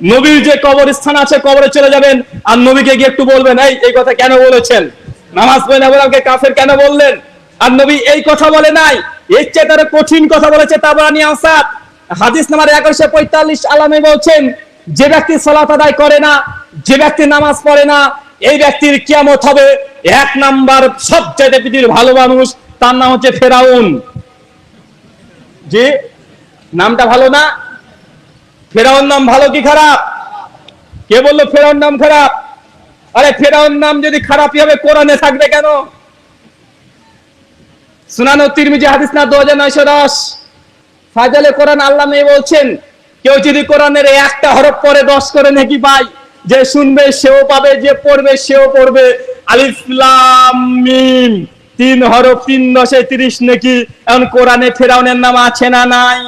নবীর যে কবরস্থান আছে কবরে চলে যাবেন, আর নবীকে গিয়ে একটু বলবেন, এই কথা কেন বলেছেন? নামাজ পড়ে না বলে আমাকে কাফের কেন বললেন? আর নবী এই কথা বলে নাই, এর চেয়ে তারা কঠিন কথা বলেছে। তাবরানী আসাদ হাদিস নাম্বার 1145, আল্লাহ নবী বলছেন, যে ব্যক্তি সালাত আদায় করে না, যে ব্যক্তি নামাজ পড়ে না, এই ব্যক্তির কিয়ামত হবে। 1 নাম্বার সবচেয়ে পৃথিবীর ভালো মানুষ, তার নাম হচ্ছে ফেরাউন। যে নামটা ভালো না? ফেরাউন নাম ভালো কি খারাপ? কে বললো ফেরাউন নাম খারাপ? আরে ফেরাউন নাম যদি খারাপই হবে, কোরআনে থাকবে কেন? সুনান তিরমিজি হাদিস না 2910, ফাজালে কোরআন, আল্লাহ নবী বলছেন, কেউ যদি কোরআনের একটা হরফ পড়ে 10 করে নেকি পায়। যে শুনবে সেও পাবে, যে পড়বে সেও পড়বে। আলিফ লাম মিম, 3 হরফ, 3 10 30 নেকি। এখন কোরআনে ফেরাউনের নাম আছে না নাই?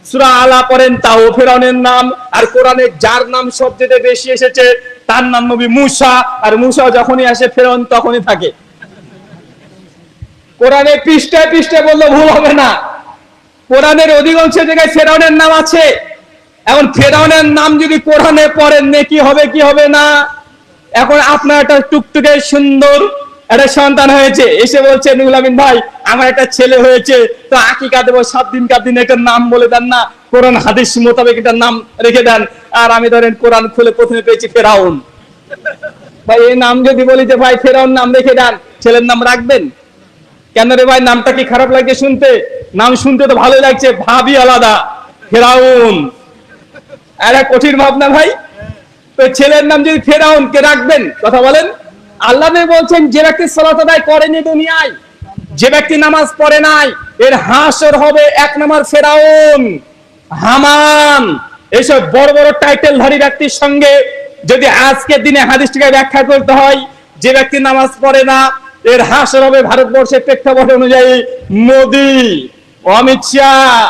সূরা আলা পড়েন, তাও ফেরাউনের নাম। আর কোরআনে যার নাম সবচেয়ে বেশি এসেছে তার নাম নবী মুসা। আর মুসা যখনই আসে ফেরাউন তখনই থাকে। কোরআনে পৃষ্ঠায় পৃষ্ঠায় বললে ভুল হবে না, কোরআনের অধিকাংশ জায়গায় ফেরাউনের নাম আছে। এখন ফেরাউনের নাম যদি কোরআনে পড়েন, নেকি হবে কি হবে না? এখন আপনার একটা টুকটুকে সুন্দর একটা সন্তান হয়েছে, এসে বলছে, নুরুল আমিন ভাই আমার একটা ছেলে হয়েছে, তো আকিকা দেবো, 7 দিন 4 দিন একটা নাম বলে দেন না, কোরআন হাদিস মোতাবেক একটা নাম রেখে দেন। আর আমি ধরেন কোরআন খুলে প্রথমে পেয়েছি ফেরাউন। ভাই এই নাম যদি বলি যে ভাই ফেরাউন নাম রেখে দেন, ছেলের নাম রাখবেন কেন রে ভাই? নামটা কি খারাপ লাগছে শুনতে? নাম শুনতে তো ভালোই লাগছে, ভাবি আলাদা, ফেরাউন। একটা কঠিন ভাবনা ভাই। তো ছেলের নাম যদি ফেরাউন, কে রাখবেন? কথা বলেন। আল্লাহ নবী বলছেন, যে ব্যক্তি সালাত আদায় করেনি দুনিয়ায়, যে ব্যক্তি নামাজ পড়ে নাই, এর হাসর হবে 1 নাম্বার ফেরাউন, হামান, এইসব বড় বড় টাইটেলধারী ব্যক্তির সঙ্গে। যদি আজকের দিনে হাদিসটিকে ব্যাখ্যা করতে হয়, যে ব্যক্তি নামাজ পড়ে না, এর হাসর হবে ভারতবর্ষের প্রেক্ষাপট অনুযায়ী মোদি, অমিত শাহ,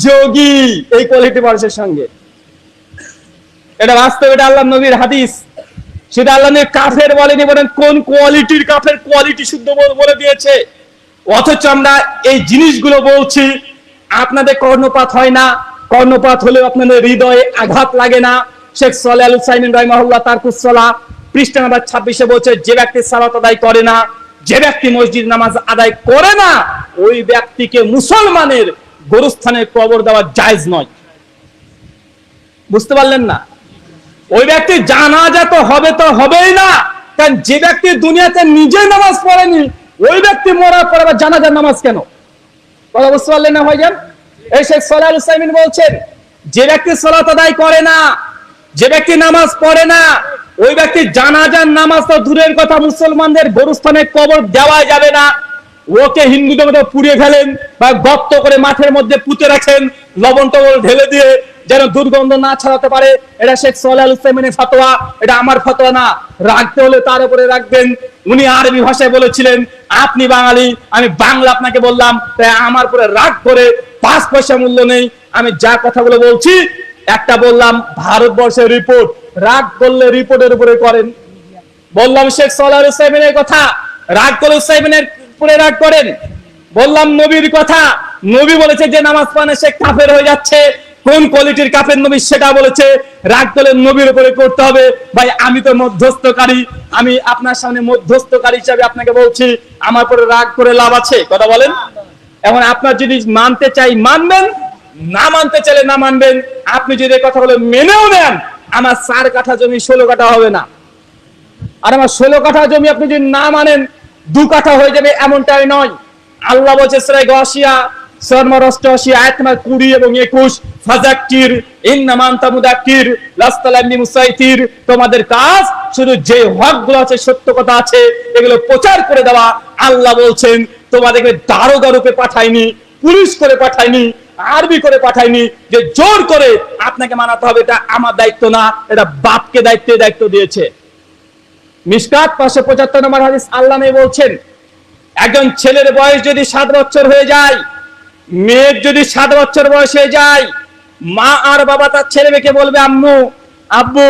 যোগী, এই কোয়ালিটি মানুষের সঙ্গে। এটা বাস্তব, এটা আল্লাহ নবীর হাদিস। সেটা আল্লাহ নবী কাফের বলেনি, বলেন কোন কোয়ালিটির কাফের, কোয়ালিটি শুদ্ধ বলে দিয়েছে। অথচ আমরা এই জিনিসগুলো বলছি, আপনাদের কর্ণপাত হয় না। কর্ণপাত হলেও আপনাদের হৃদয়ে আঘাত লাগে না। শেখ সালেহ আল উসাইমিন রাহিমাহুল্লাহ তারকুস সালাহ পৃষ্ঠা নাম্বার 26-এ বলছে, যে ব্যক্তি সালাত আদায় করে না, যে ব্যক্তি মসজিদ নামাজ আদায় করে না, ওই ব্যক্তিকে মুসলমানের গোরস্থানে কবর দেওয়া জায়েজ নয়। বুঝতে পারলেন না? ওই ব্যক্তি জানাজা তো হবে, তো হবেই না। কারণ যে ব্যক্তি দুনিয়াতে নিজে নামাজ পড়েনি, ওই ব্যক্তি মরার পর আবার জানাজার নামাজ কেন? কথা বুঝতে পারলেন না ভাইজান? এই শেখ সালেহ আল উসাইমিন বলছেন, যে ব্যক্তি সালাত আদায় করে না, যে ব্যক্তি নামাজ পড়ে না, ওই ব্যক্তি জানাজার নামাজ তো দূরের কথা, মুসলমানদের গোরস্থানে কবর দেওয়া যাবে না। ওকে হিন্দুদের মতো পুড়িয়ে ফেলেন বা গর্ত করে মাঠের মধ্যে পুঁতে রাখেন, লবণ টবল ঢেলে দিয়ে, যেন দুর্গন্ধ না ছড়াতে পারে। এটা শেখ সালেহ আল উসাইমিনের ফতোয়া, এটা আমার ফতোয়া না। রাখতে হলে তার উপরে রাখবেন। উনি আরবি ভাষায় বলেছিলেন, আপনি বাঙালি, আমি বাংলা আপনাকে বললাম, তাই আমার উপরে রাগ করে 5 পয়সা মূল্য নেই। আমি যা কথাগুলো বলছি, একটা বললাম ভারতবর্ষের রিপোর্ট, রাগ করলে রিপোর্টের উপরে করেন। বললাম শেখ সালেহ আল উসাইমিনের কথা, রাগ করলে উসাইমিনের উপরে রাগ করেন। বললাম নবীর কথা, নবী বলেছে যে নামাজ পড়ে সে কাফের হয়ে যাচ্ছে। কোন কোয়ালিটির কাফের নবী সেটা বলেছে। রাগ করলে নবীর উপরে করতে হবে। ভাই আমি তো মধ্যস্থকারী, আমি আপনার সামনে মধ্যস্থকারী হিসাবে আপনাকে বলছি, আমার উপরে রাগ করে লাভ আছে? কথা বলেন। এখন আপনার যদি মানতে চাই মানবেন, না মানতে চাইলে না মানবেন। আপনি যদি এই কথাগুলো মেনেও নেন, আমার 4 কাঠা জমি 16 কাঠা হবে না। আর আমার 16 কাঠা জমি আপনি যদি না মানেন 2 কাঠা হয়ে যাবে, এমনটাই নয়। আল্লাহ বলছে সূরা গাশিয়া নম্বর 88 আয়াত নম্বর 20 এবং 21, ফাযাক্কির ইন্নামা আনতা মুযাক্কির লাস্তা আলাইহিম মুসাইতির। তোমাদের কাজ শুধু যে হকগুলো আছে, সত্য কথা আছে, এগুলো প্রচার করে দেওয়া। আল্লাহ বলছেন তোমাদেরকে দারোগা রূপে পাঠাইনি, পুলিশ করে পাঠাইনি, আরবি করে পাঠাইনি যে জোর করে আপনাকে মানাতে হবে। এটা আমার দায়িত্ব না, এটা বাপকে দায়িত্ব দিয়েছে। মিশকাত 575 নম্বর হাদিস, আল্লাহ নবী বলছেন, একজন ছেলের বয়স যদি 7 বছর হয়ে যায়, মেয়ের যদি 7 বছর বয়স হয়ে যায়, মা আর বাবা তার ছেলে মেয়েকে বলবে, আম্মু আব্বু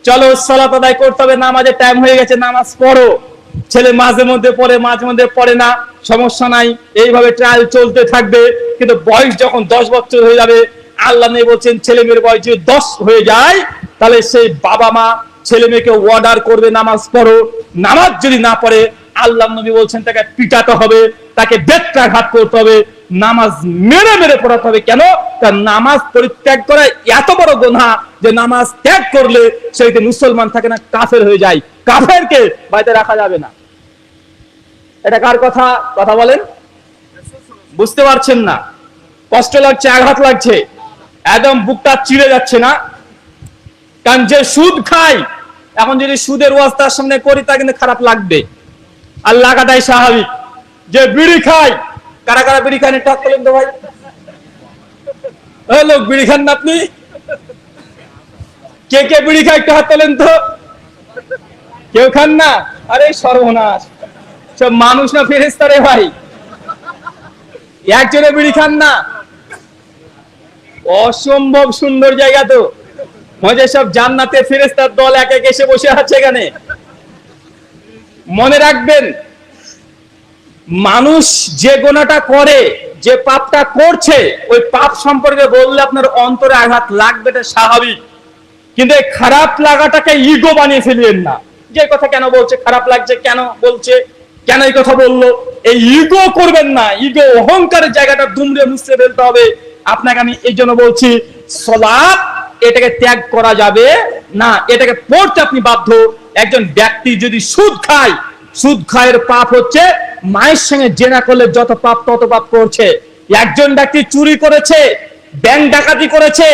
চলো সালাত আদায় করতে হবে, নামাজের টাইম হয়ে গেছে, নামাজ পড়ো। ছেলে মাঝে মধ্যে পড়ে, মাঝে মধ্যে পড়ে না, সমস্যা নাই, এইভাবে ট্রায়াল চলতে থাকবে। কিন্তু বয়স যখন 10 বছর হয়ে যাবে, আল্লাহ নবী বলছেন ছেলে মেয়ের বয়স যদি 10 হয়ে যায়, তাহলে সেই বাবা মা ছেলে মেয়েকে অর্ডার করবে নামাজ পড়ো। নামাজ যদি না পড়ে, আল্লাহ নবী বলছেন তাকে পিটাতে হবে, তাকে বেত্রাঘাত করতে হবে, নামাজ মেরে মেরে পড়াতে হবে। কেন? তার নামাজ পরিত্যাগ করা এত বড় গুনাহ যে নামাজ ত্যাগ করলে সে মুসলমান থাকে না, কাফের হয়ে যায়। কাফেরকে বাড়িতে রাখা যাবে না। এটা কার কথা? কথা বলেন। বুঝতে পারছেন না? কষ্ট লাগছে, আঘাত লাগছে, একদম বুকটা চিড়ে যাচ্ছে না? কারণ যে সুদ খায়, এখন যদি সুদের ওয়াজ তার সামনে করি, তা কিন্তু খারাপ লাগবে, আর লাগাটাই স্বাভাবিক। যে বিড়ি খায়, কারা কারা বিড়ি খান একটু হাত তোলেন তো ভাই। লোক বিড়ি খান না আপনি? কে কে বিড়ি খায় একটু হাত তোলেন তো। কেউ খান না? আরে সর্বনাশ, সব মানুষ না ফেরেশতা রে ভাই, একজনে বিড়ি খান না? অসম্ভব সুন্দর জায়গা তো, মজা, সব জান্নাতে ফেরেশতার দল এক এক এসে বসে আছে এখানে। মনে রাখবেন, মানুষ যে গুনাহটা করে, যে পাপটা করছে, ওই পাপ সম্পর্কে বললে আপনার অন্তরে আঘাত লাগবে, এটা স্বাভাবিক। কিন্তু এই খারাপ লাগাটাকে ইগো বানিয়ে ফেলিয়েন না। যে কথা কেন বলছে, খারাপ লাগছে কেন বলছে, কেন এই কথা বললো, এই ইগো করবেন না। ইগো, অহংকারের জায়গাটা দুমড়ে মুছড়ে ফেলতে হবে। আপনাকে আমি এই জন্য বলছি, সালাত এটাকে ত্যাগ করা যাবে না, এটাকে পড়তে আপনি বাধ্য। একজন ব্যক্তি যদি সুদ খায়, সুদ খায়ের পাপ হচ্ছে মায়ের সঙ্গে জেনা করলে যত পাপ তত পাপ করছে। একজন ব্যক্তি চুরি করেছে, ব্যাংক ডাকাতি করেছে,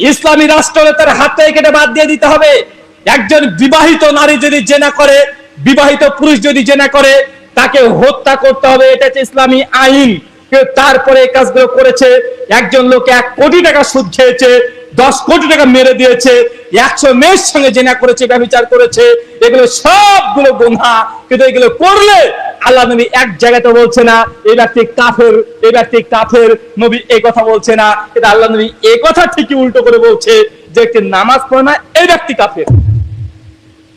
ইসলামী রাষ্ট্র তার হাত থেকে কেটে বাদ দিয়ে দিতে হবে। একজন বিবাহিত নারী যদি জেনা করে, বিবাহিত পুরুষ যদি জেনা করে, তাকে হত্যা করতে হবে, এটা হচ্ছে ইসলামী আইন। তারপরে এই কাজগুলো করেছে। একজন লোক 1 কোটি টাকা সুদ খেয়েছে, 10 কোটি টাকা মেরে দিয়েছে, 100 মেয়ের সঙ্গে জেনা করেছে, ব্যভিচার করেছে, এগুলো সবগুলো গুনাহ। কিন্তু এগুলো করলে আল্লাহ নবী এক জায়গাতে বলছে না এই ব্যক্তি কাফের, এই ব্যক্তি কাফের, নবী এই কথা বলছে না। কিন্তু আল্লাহ নবী এই কথা ঠিকই উল্টো করে বলছে যে একটি নামাজ পড়ে না এই ব্যক্তি কাফের।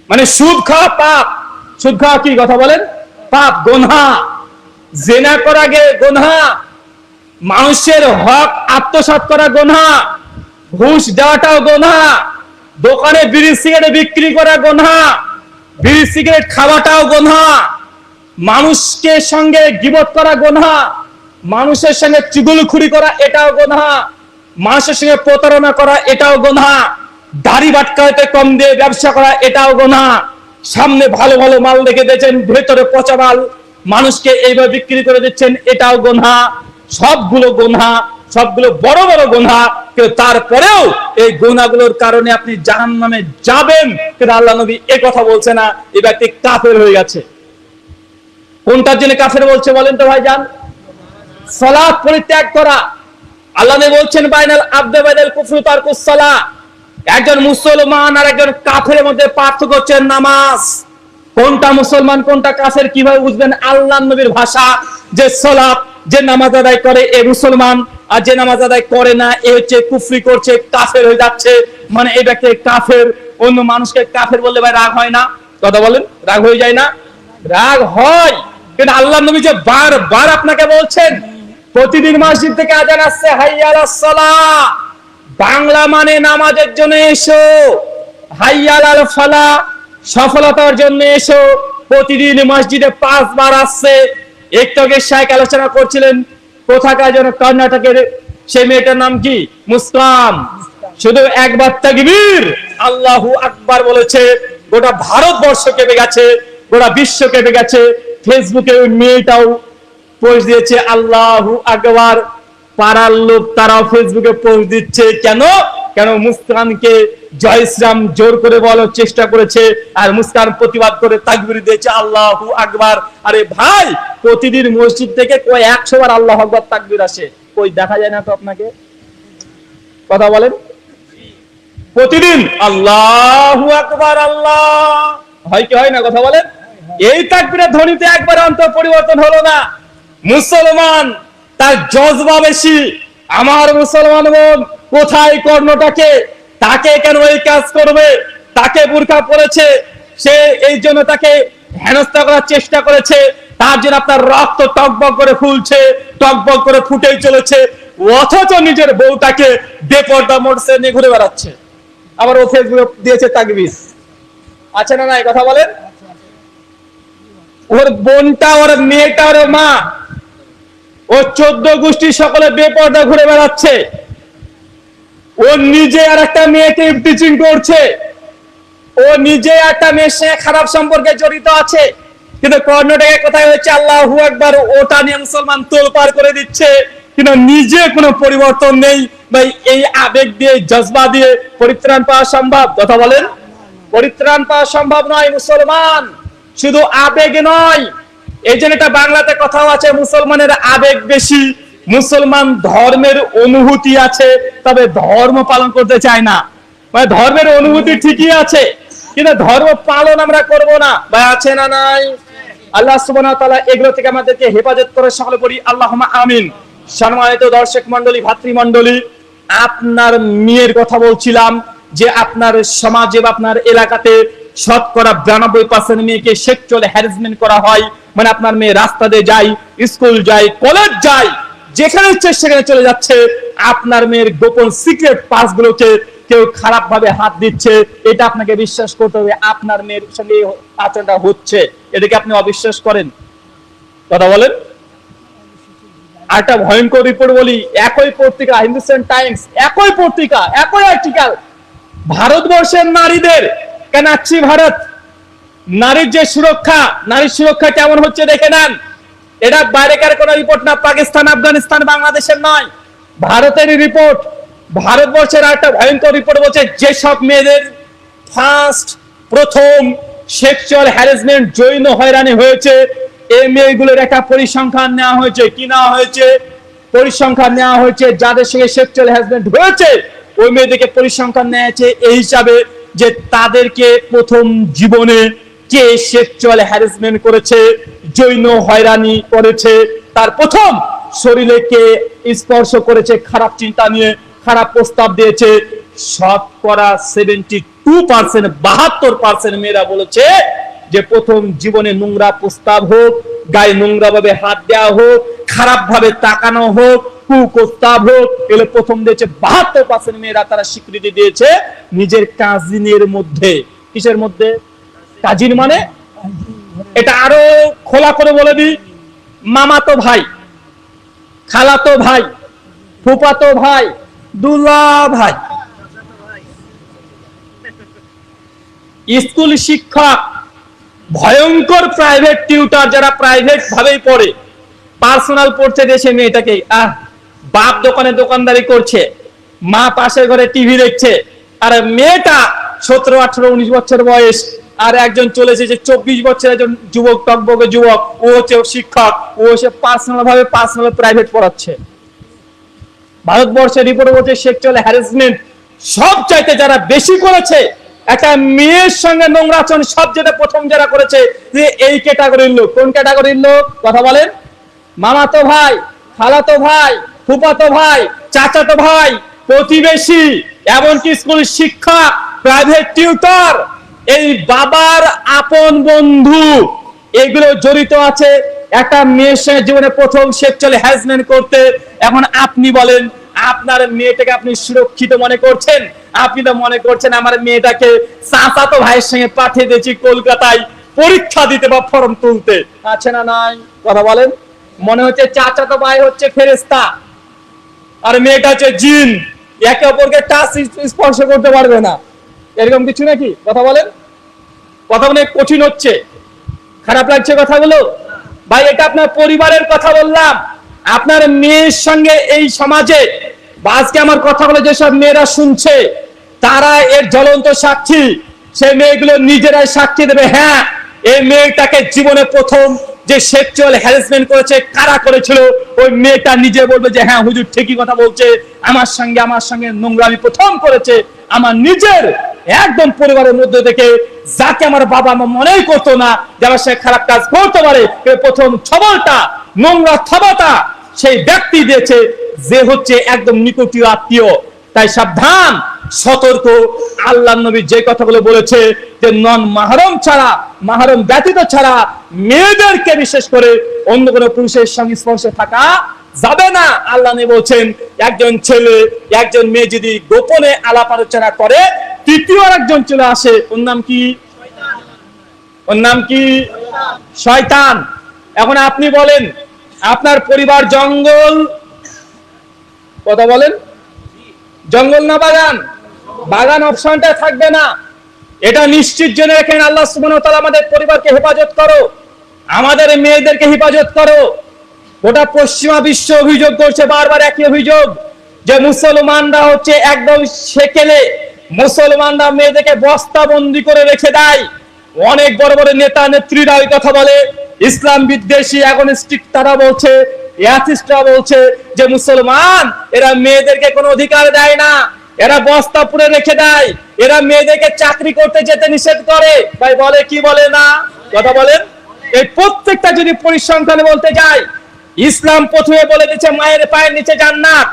মানে সুদ খাওয়া পাপ। সুদ খাওয়া কি? কথা বলেন। পাপ, গুনাহ। জেনা করা গে গুনাহ, মানুষের হক আত্মসাৎ করা গুনাহ, ঘুষ দেওয়াটাও গুনাহ, দোকানে বিড়ি সিগারেট বিক্রি করা গুনাহ, বিড়ি সিগারেট খাওয়াটাও গুনাহ, মানুষকে সঙ্গে গীবত করা গুনাহ, মানুষের সঙ্গে চুগলখুরি করা এটাও গুনাহ, মানুষের সঙ্গে প্রতারণা করা এটাও গুনাহ, দাড়ি বাটকাতে কম দিয়ে ব্যবসা করা এটাও গুনাহ, সামনে ভালো ভালো মাল রেখে দিয়েছেন ভেতরে পচা মাল মানুষকে এইভাবে বিক্রি করে দিচ্ছেন এটাও গুনাহ। সবগুলো গুনাহ, সবগুলো বড় বড় গুনাহ, কিন্তু তারপরেও এই গুনাহগুলোর কারণে আপনি জাহান্নামে যাবেন, কিন্তু আল্লাহ নবী এই কথা বলছে না এই ব্যক্তি কাফের হয়ে গেছে। কোনটার জন্য কাফের বলছে বলেন তো ভাইজান? সালাত পরিত্যাগ করা। আল্লাহ নবী বলছেন বাইনাল আবদে বাইনাল কুফরি তারকুস সালাহ, একজন মুসলমান আর একজন কাফেরের মধ্যে পার্থক্য হচ্ছে নামাজ। কোনটা মুসলমান কোনটা কাফের কিভাবে বুঝবেন? আল্লাহর নবীর ভাষা, যে সালাত, যে নামাজ আদায় করে এ মুসলমান, আর যে নামাজ আদায় করে না এ হচ্ছে কুফরি করছে, কাফের হয়ে যাচ্ছে, মানে এই ব্যক্তি কাফের। অন্য মানুষকে কাফের বললে ভাই রাগ হয় না? কথা বলেন, রাগ হয়ে যায় না? রাগ হয়, কিন্তু আল্লাহর নবী যে বারবার আপনাকে বলছেন প্রতিদিন মসজিদ থেকে আজান আসছে হাইয়া আলাস সালাহ, বাংলা মানে নামাজের জন্য এসো, হাইয়া আলাল ফালাহ সফলতার জন্য এসো। প্রতিদিন মসজিদে 5 বার আসছে। একটু আগে শাইখ আলোচনা করছিলেন কোথাকার যেন কর্ণাটকের, সেই মেয়েটার নাম কি? মুস্কান। শুধু একবার তাকবীর আল্লাহু আকবার বলেছে, গোটা ভারতবর্ষ কেঁপে গেছে, গোটা বিশ্ব কেঁপে গেছে। ফেসবুকে ওই মেয়েটাও পোস্ট দিয়েছে আল্লাহু আকবার, পাড়ার লোক তারাও ফেসবুকে পোস্ট দিচ্ছে। কেন? কেন মুস্কানকে জয় শ্রীরাম জোর করে বলার চেষ্টা করেছে, আর মুস্কান প্রতিবাদ করে তাকবীর দিয়েছে আল্লাহু আকবার। আরে ভাই, প্রতিদিন মসজিদ থেকে কই 100 বার আল্লাহু আকবার তাকবীর আসে, কই দেখা যায় না তো আপনাকে? কথা বলেন, প্রতিদিন আল্লাহু আকবার আল্লাহ হয় কি হয় না? কথা বলেন, এই তাকবীরের ধ্বনিতে একবার অন্তর পরিবর্তন হলো না। মুসলমান তার জজবা বেশি। আমার মুসলমান বোন কোথায় কর্ণটাকে, তাকে কেন এই কাজ করবে? তাকে বুরকা পরেছে, সে এই জন্য তাকে হেনস্থা করার চেষ্টা করেছে, তার জন্য আপনার রক্ত টকবক করে ফুলছে, টকবক করে ফুটেই চলেছে, অথচ নিজের বউটাকে বেপরদা মোটরসাইকেল নিয়ে ঘুরে বেড়াচ্ছে। আবার ও ফেসবুকে দিয়েছে তাকবীর, আছে না নাই? কথা বলেন, ওর বোনটা, ওর মেয়েটা, ওর মা, ও 14 গোষ্ঠী সকলে বেপরদা ঘুরে বেড়াচ্ছে। ও নিজে আর একটা মেয়েকে টিচিং করছে, ও নিজে একটা মেয়ের সঙ্গে খারাপ সম্পর্কে জড়িত আছে, কিন্তু কর্ণাটকে কোথায় হচ্ছে আল্লাহু আকবার, ওটা নিয়ে মুসলমান তোলপাড় করে দিচ্ছে, কিন্তু নিজে কোনো পরিবর্তন নেই। ভাই, এই আবেগ দিয়ে, জজবা দিয়ে পরিত্রাণ পাওয়া সম্ভব? কথা বলেন, পরিত্রাণ পাওয়া সম্ভব নয়। মুসলমান শুধু আবেগ নয়, এই জন্য এটা বাংলাতে কথাও আছে, মুসলমানের আবেগ বেশি। মুসলমান ধর্মের অনুভূতি আছে, তবে ধর্ম পালন করতে চায় না। মানে ধর্মের অনুভূতি ঠিকই আছে, কিন্তু ধর্ম পালন আমরা করব না। ভাই, আছে না নাই? আল্লাহ সুবহানাহু ওয়া তাআলা এগুলো থেকে আমাদেরকে হেফাজত করে, সকলে পড়ি আল্লাহুম্মা আমিন। সম্মানিত দর্শক মণ্ডলী, ভাতৃমণ্ডলী, আপনার মেয়ের কথা বলছিলাম যে আপনার সমাজে বা আপনার এলাকাতে শতকরা 92% মেয়েকে সেক্সুয়াল হ্যারাসমেন্ট করা হয়। মানে আপনার মেয়ে রাস্তা দিয়ে যায়, স্কুল যায়, কলেজ যায়, যেখানে ইচ্ছে সেখানে চলে যাচ্ছে, আপনার মেয়ের গোপন সিক্রেট পাসগুলোকে কেউ খারাপ ভাবে হাত দিচ্ছে। এটা আপনাকে বিশ্বাস করতে হবে, আপনার মেয়ের সঙ্গে আচরণটা হচ্ছে, এটাকে আপনি অবিশ্বাস করেন? কথা বলেন। একটা ভয়ঙ্কর রিপোর্ট বলি, একই পত্রিকা হিন্দুস্তান টাইমস, একই পত্রিকা, একই আর্টিকেল, ভারতবর্ষের নারীদের কানাচ্ছি ভারত, নারীর যে সুরক্ষা, নারীর সুরক্ষা কেমন হচ্ছে দেখে নেন। এটা বাইরেকার কোন রিপোর্ট না, পাকিস্তান, আফগানিস্তান, বাংলাদেশের নয়, ভারতের রিপোর্ট। ভারতবর্ষের একটা ভয়ঙ্কর রিপোর্ট বলছে, যেসব মেয়েদের প্রথম সেক্সুয়াল হ্যারাসমেন্ট, যৌন হয়রানি হয়েছে, এই মেয়েগুলোর একটা পরিসংখ্যান নেওয়া হয়েছে। কি নেওয়া হয়েছে? পরিসংখ্যান নেওয়া হয়েছে। যাদের সঙ্গে সেক্সুয়াল হ্যারাসমেন্ট হয়েছে ওই মেয়েদেরকে পরিসংখ্যান নেওয়া হয়েছে এই হিসাবে যে তাদেরকে প্রথম জীবনে কে সেক্সুয়াল হ্যারাসমেন্ট করেছে, যৌন হয়রানি করেছে, তার প্রথম শরীরে কে স্পর্শ করেছে, খারাপ চিন্তা নিয়ে খারাপ প্রস্তাব দিয়েছে, শতকরা 72%, 72% মেয়েরা বলেছে যে প্রথম জীবনে নোংরা প্রস্তাব হোক, গায়ে নোংরা ভাবে হাত দেওয়া হোক, খারাপ ভাবে তাকানো হোক, কুকুত্তাভোগ এগুলো প্রথম দিয়েছে 72% মেয়েরা, তারা স্বীকৃতি দিয়েছে নিজের কাজিনের মধ্যে। কিসের মধ্যে? কাজিন মানে এটা আরো খোলা করে বলে দিই, মামাতো ভাই, খালাতো ভাই, ফুফাতো ভাই, দুলা ভাই। স্কুল শিক্ষক, ভয়ঙ্কর প্রাইভেট টিউটার, যারা প্রাইভেট ভাবেই পড়ে, পার্সোনাল পড়ছে দেশে মেয়েটাকে, বাপ দোকানে দোকানদারি করছে, মা পাশের ঘরে টিভি দেখছে, আর মেয়েটা 17, 18, 19 বছর বয়স, আর একজন চলে এসেছে 24 বছর একজন যুবক, টকবকে যুবক, ও হচ্ছে শিক্ষক, ও সে পার্সোনাল প্রাইভেট পড়াচ্ছে। ভারতবর্ষের রিপোর্ট বলছে সেক্সুয়াল হ্যারাসমেন্ট সবচাইতে যারা বেশি করেছে, একটা মেয়ের সঙ্গে নোংরা আচরণ সবচেয়ে প্রথম যারা করেছে যে এই ক্যাটাগরির লোক। কোন ক্যাটাগরির লোক? কথা বলেন। মামাতো ভাই, খালাতো ভাই, ফুফাতো ভাই, চাচাতো ভাই, প্রতিবেশী, এমনকি স্কুল শিক্ষক, প্রাইভেট টিউটর, এই বাবার আপন বন্ধু, এগুলো জড়িত আছে একটা মেয়ের সঙ্গে জীবনে প্রথম সেক্সুয়াল হ্যারাসমেন্ট করতে। এখন আপনি বলেন, আপনার মেয়েটাকে আপনি সুরক্ষিত মনে করছেন? আপনি তো মনে করছেন আমার মেয়েটাকে চাচাতো ভাইয়ের সঙ্গে পাঠিয়ে দিয়েছি কলকাতায় পরীক্ষা দিতে বা ফর্ম তুলতে। আছে না নাই? কথা বলেন। মনে হচ্ছে চাচাতো ভাই হচ্ছে ফেরেশতা আর মেয়েটা হচ্ছে জিন, একে অপরকে টাচ স্পর্শ করতে পারবে না, এরকম কিছু নাকি? কথা বলেন। কথা অনেক কঠিন হচ্ছে, খারাপ লাগছে কথাগুলো ভাই? এটা আপনার পরিবারের কথা বললাম, আপনার মেয়ের সঙ্গে এই সমাজে আজকে আমার কথাগুলো যেসব মেয়েরা শুনছে তারা এর জ্বলন্ত সাক্ষী। সেই মেয়েগুলো নিজেরাই সাক্ষী দেবে, হ্যাঁ এই মেয়েটাকে জীবনে প্রথম যে সেক্সুয়াল হ্যারাসমেন্ট করেছে কারা করেছিল, ওই মেয়েটা নিজে বলবে যে হ্যাঁ হুজুর ঠিকই কথা বলছে, আমার সঙ্গে নোংরামি প্রথম করেছে আমার নিজের একদম পরিবারের মধ্যে থেকে, যাকে আমার বাবা মা মনেই করতো না যে আমার সে খারাপ কাজ করতে পারে, প্রথম ছবলটা, নোংরা থাবাটা সেই ব্যক্তি দিয়েছে যে হচ্ছে একদম নিকটীয় আত্মীয়। তাই সাবধান, সতর্ক। আল্লাহর নবী যে কথাগুলো বলেছে যে নন মাহরম ছাড়া, মাহরম ব্যতীত ছাড়া মেয়েদেরকে বিশেষ করে অন্য কোনো পুরুষের সঙ্গে স্পর্শে থাকা যাবে না। আল্লাহ নবী বলছেন একজন ছেলে একজন মেয়ে যদি গোপনে আলাপ আলোচনা করে, তৃতীয় একজন চলে আসে, ওর নাম কি? ওর নাম কি? শয়তান। এখন আপনি বলেন, আপনার পরিবার জঙ্গল, কথা বলেন, জঙ্গল না বাগান? বাগান অপশনটা থাকবে না, এটা নিশ্চিত জেনে রাখেন। আল্লাহ সুবহানাহু ওয়া তাআলা আমাদের পরিবারকে হেফাজত করো, আমাদের মেয়েদেরকে হেফাজত করো। গোটা পশ্চিমা বিশ্ব অভিযোগ করছে বারবার একই অভিযোগ যে মুসলমানরা হচ্ছে একদম সেকেলে, মুসলমানরা মেয়েদেরকে বস্তাবন্দি করে রেখে দেয়। অনেক বড় বড় নেতা নেত্রীরা ওই কথা বলে, ইসলাম বিদ্বেষী অ্যাগনস্টিক তারা বলছে, অ্যাথিস্টরা বলছে যে মুসলমান এরা মেয়েদেরকে কোনো অধিকার দেয় না, এরা বস্তা পুরে রেখে দেয়, এরা মেয়েদেরকে চাকরি করতে যেতে নিষেধ করে। ভাই বলে কি বলে না? কথা বলেন। এই প্রত্যেকটা যদি পরিসংখ্যানে বলতে যাই, ইসলাম প্রথমে বলে দিচ্ছে মায়ের পায়ের নিচে জান্নাত,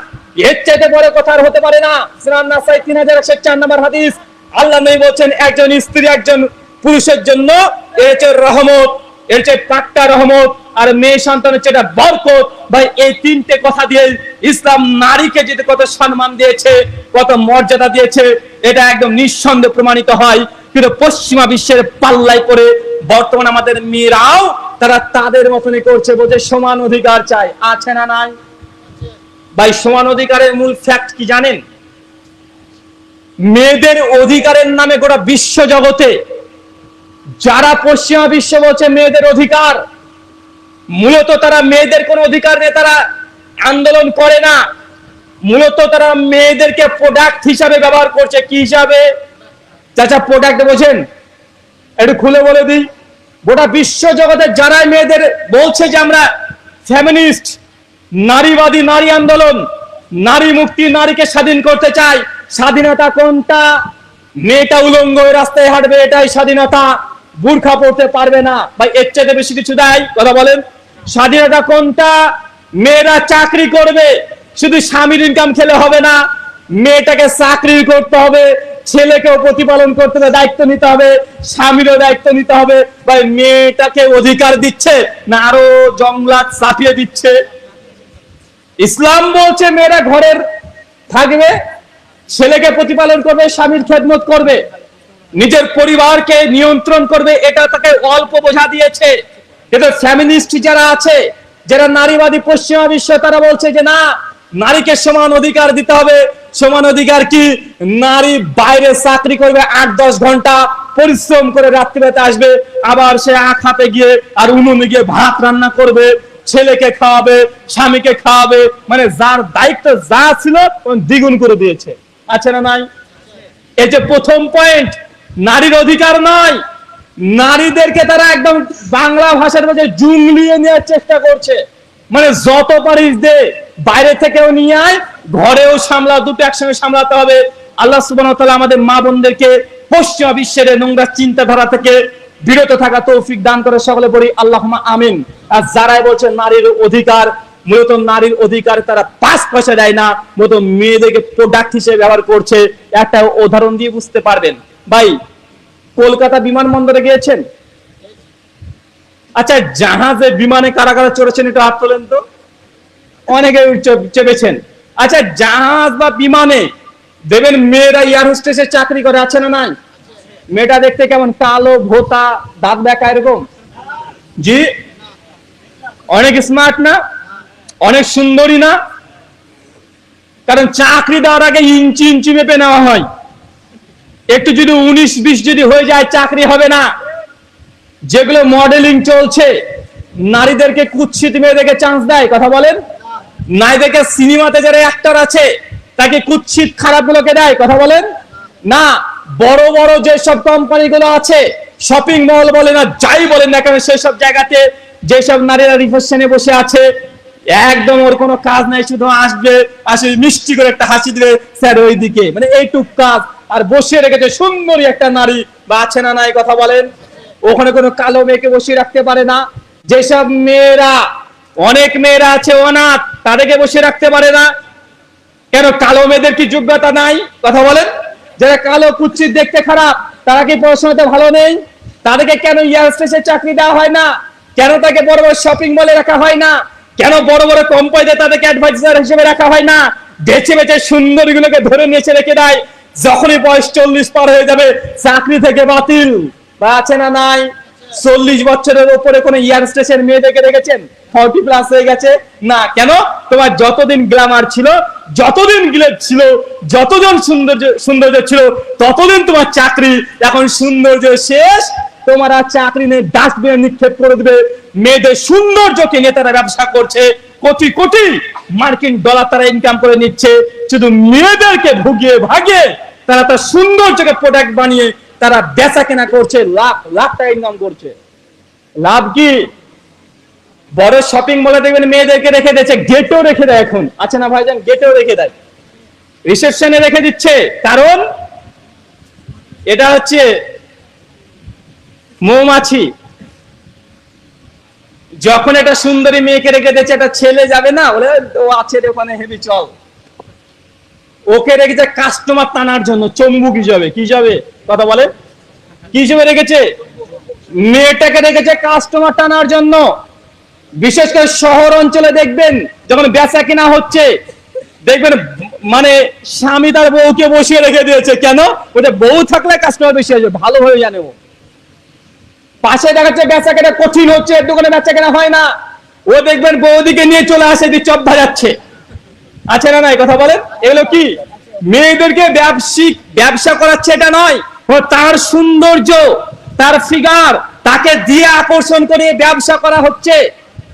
এর চাইতে বড় কথা আর হতে পারে না। সুনান নাসাই 3104 নম্বর হাদিস, আল্লাহ নবী বলেন একজন স্ত্রী একজন পুরুষের জন্য এর হচ্ছে রহমত, এর হচ্ছে পাক্কা রহমত, আর মেয়ে সন্তানের হচ্ছে এটা বরকত। ভাই এই তিনটে কথা দিয়ে ইসলাম নারীকে যেতে কত সম্মান দিয়েছে, কত মর্যাদা দিয়েছে, এটা একদম নিঃসন্দেহে প্রমাণিত হয়। কিন্তু পশ্চিমা বিশ্বের পাল্লায় পড়ে বর্তমানে আমাদের মেয়েরাও তারা তাদের মতনই করছে, বলছে সমান অধিকার চাই। আছে না নাই? ভাই সমান অধিকারের মূল ফ্যাক্ট কি জানেন? মেয়েদের অধিকারের নামে গোটা বিশ্ব জগতে যারা পশ্চিমা বিশ্ব বলছে মেয়েদের অধিকার, মূলত তারা মেয়েদের কোন অধিকার নিয়ে তারা আন্দোলন করে না, মূলত তারা মেয়েদেরকে প্রোডাক্ট হিসাবে ব্যবহার করছে। কি হিসাবে? চাচা প্রোডাক্ট বোঝেন? একটু খুলে বলে দিই। গোটা বিশ্ব জগতে যারা মেয়েদের বলছে যে আমরা ফেমিনিস্ট, নারীবাদী, নারী আন্দোলন, নারী মুক্তি, নারীকে স্বাধীন করতে চাই, স্বাধীনতা কোনটা? মেয়েটা উলঙ্গ রাস্তায় হাঁটবে, এটাই স্বাধীনতা। বুরখা পড়তে পারবে না, ভাই এর চাইতে বেশি কিছু দেয়? কথা বলেন। স্বাধীনতা কোনটা? মেয়েরা চাকরি করবে, শুধু স্বামীর ইনকাম খেলে হবে না, মেয়েটাকে চাকরি করতে হবে, ছেলেকেও প্রতিপালন করতে হবে, দায়িত্ব নিতে হবে, স্বামীরও দায়িত্ব নিতে হবে। ভাই মেয়েটাকে অধিকার দিচ্ছে না আরো জংলাত চাপিয়ে দিচ্ছে? ইসলাম বলছে মেয়েরা ঘরের থাকবে, ছেলেকে প্রতিপালন করবে, স্বামীর খেদমত করবে, নিজের পরিবারকে নিয়ন্ত্রণ করবে। এটা তাকে অল্প বোঝা দিয়েছে। কিন্তু ফ্যামিনিস্ট যারা আছে, যারা নারীবাদী পশ্চিমা বিশ্ব, তারা বলছে যে না, নারীকে সমান অধিকার দিতে হবে। সমান অধিকার কি? নারী বাইরে চাকরি করবে 8-10 ঘন্টা, পরিশ্রম করে রাত্রিবেলাতে আসবে, আবার সে আখ হাতে গিয়ে আর উনুনে গিয়ে ভাত রান্না করবে, ছেলেকে খাওয়াবে, স্বামীকে খাওয়াবে। মানে যার দায়িত্ব যা ছিল দ্বিগুণ করে দিয়েছে। আছে না নাই? এই যে প্রথম পয়েন্ট, নারীর অধিকার নাই। নারীদেরকে তারা একদম বাংলা ভাষার মধ্যে জুংলিয়ে নেওয়ার চেষ্টা করছে। মানে যত পারিস দে, বাইরে থেকেও নিয়ে আয়, ঘরেও সামলা, দুটো একসঙ্গে সামলাতে হবে। আল্লাহ সুবহানাহু ওয়া তাআলা আমাদের মা বোনদেরকে পশ্চিমা বিশ্বের নোংরা চিন্তাধারা থেকে বিরত থাকা তৌফিক দান করে। সকলে বলি আল্লাহুম্মা আমিন। আর যারাই বলছে নারীর অধিকার, মূলত নারীর অধিকার তারা 5 পয়সা দেয় না, মূলত মেয়েদেরকে প্রোডাক্ট হিসেবে ব্যবহার করছে। একটা উদাহরণ দিয়ে বুঝতে পারবেন। ভাই, কলকাতা বিমানবন্দরে গিয়েছেন? আচ্ছা, জাহাজে বিমানে কারা কারা চড়েছেন একটু হাত তোলেন তো। অনেকে চেপেছেন। আচ্ছা, জাহাজ বা বিমানে দেখবেন মেয়েরা এয়ার হোস্টেসের চাকরি করে, আছে না নাই? মেয়েটা দেখতে কেমন? কালো, ভোতা, দাঁত বেঁকা এরকম। জি, অনেক স্মার্ট না? অনেক সুন্দরী না? কারণ চাকরি দেওয়ার আগে ইঞ্চি ইঞ্চি মেপে নেওয়া হয়। একটু যদি 19-20 যদি হয়ে যায় চাকরি হবে না। যেগুলো মডেলিং চলছে, নারীদেরকে কুৎসিত মেয়েদেরকে চান্স দেয়, কথা বলেন। নারীদেরকে সিনেমাতে যারা অ্যাক্টর আছে তাকে কুৎসিত খারাপ গুলোকে দেয়, কথা বলেন না। বড় বড় যেসব কোম্পানিগুলো আছে, শপিং মল বলে না, যাই বলেন না কেন, সেই সব জায়গাতে যেসব নারীরা রিসেপশনে বসে আছে, একদম ওর কোনো কাজ নাই, শুধু আসবে, আসে মিষ্টি করে একটা হাসি দিবে, স্যার ওইদিকে, মানে এইটুক কাজ। আর বসিয়ে রেখেছে সুন্দরী একটা নারী, বা আছে না নাই, কথা বলেন। ওখানে কোনো কালো মেয়েকে বসিয়ে রাখতে পারে না। যেসব মেয়েরা, অনেক মেয়েরা আছে অনাথ, তাদেরকে বসিয়ে রাখতে পারে না কেন? কালো মেয়েদের কি যোগ্যতা নাই, কথা বলেন। যারা কালো, কুৎসিত, দেখতে খারাপ, তারা কি পড়াশোনাতে ভালো নেই? তাদেরকে কেন এয়ার হোস্টেসের চাকরি দেওয়া হয় না? কেন তাকে বড় বড় শপিং মলে রাখা হয় না? কেন বড় বড় কোম্পানিতে তাদেরকে অ্যাডভাইজার হিসেবে রাখা হয় না? বেছে বেছে সুন্দরীগুলোকে ধরে নিয়ে এসে রেখে দেয়। যখনই বয়স 40 পার হয়ে যাবে, চাকরি থেকে বাতিল, বা আছে না নাই? 40 বছরের উপরে কোন এয়ার হোস্টেসের মেয়েদেরকে দেখেছেন 40+ হয়ে গেছে না? কেন? তোমার যতদিন গ্ল্যামার ছিল, যতদিন গ্লেজ ছিল, যতজন সৌন্দর্য ছিল, ততদিন তোমার চাকরি। এখন সৌন্দর্য শেষ, তোমার আর চাকরি নেই, ডাস্টবিনে নিক্ষেপ করে দেবে। মেয়েদের সৌন্দর্যকে নিয়ে তারা ব্যবসা করছে, কোটি কোটি মার্কিন ডলার তারা ইনকাম করে নিচ্ছে। শুধু মেয়েদেরকে ভুগিয়ে ভাগিয়ে তারা তার সৌন্দর্যকে প্রোডাক্ট বানিয়ে তারা বেচা কেনা করছে, লাখ লাখ টাকা ইনকাম করছে। লাভ কি? বড় শপিং মলে দেখবেন মেয়েদেরকে রেখে দিয়েছে, গেটেও রেখে দেয়। এখন আছে না ভাইজান? গেটেও রেখে দেয়, রিসেপশনে রেখে দিচ্ছে। কারণ এটা হচ্ছে মৌমাছি। যখন একটা সুন্দরী মেয়েকে রেখে দিয়েছে, একটা ছেলে যাবে না, বলে ও আছে রে ওখানে, হেবি চল। ওকে রেখেছে কাস্টমার টানার জন্য, চম্বুক হিসাবে। কি যাবে, কথা বলে, কি হিসেবে রেখেছে? মেয়েটাকে রেখেছে কাস্টমার টানার জন্য। বিশেষ করে শহর অঞ্চলে দেখবেন, যখন বেচা কিনা হচ্ছে, দেখবেন মানে স্বামী তার বউকে বসিয়ে রেখে দিয়েছে। কেন? ওটা বউ থাকলে কাস্টমার বেশি আসবে, ভালো হয়ে জানে ও। পাশে দেখাচ্ছে বেচা কেনা কঠিন হচ্ছে, দোকানে বেচা কেনা হয় না, ও দেখবেন বৌদিকে নিয়ে চলে আসে, দিয়ে চপ ভাজাচ্ছে। আছে না নাই, কথা বলেন। এগুলো কি? মেয়েদেরকে ব্যবসা করাচ্ছে, এটা নয়। তার সৌন্দর্য, তার ফিগার, তাকে দিয়ে আকর্ষণ করে ব্যবসা করা হচ্ছে।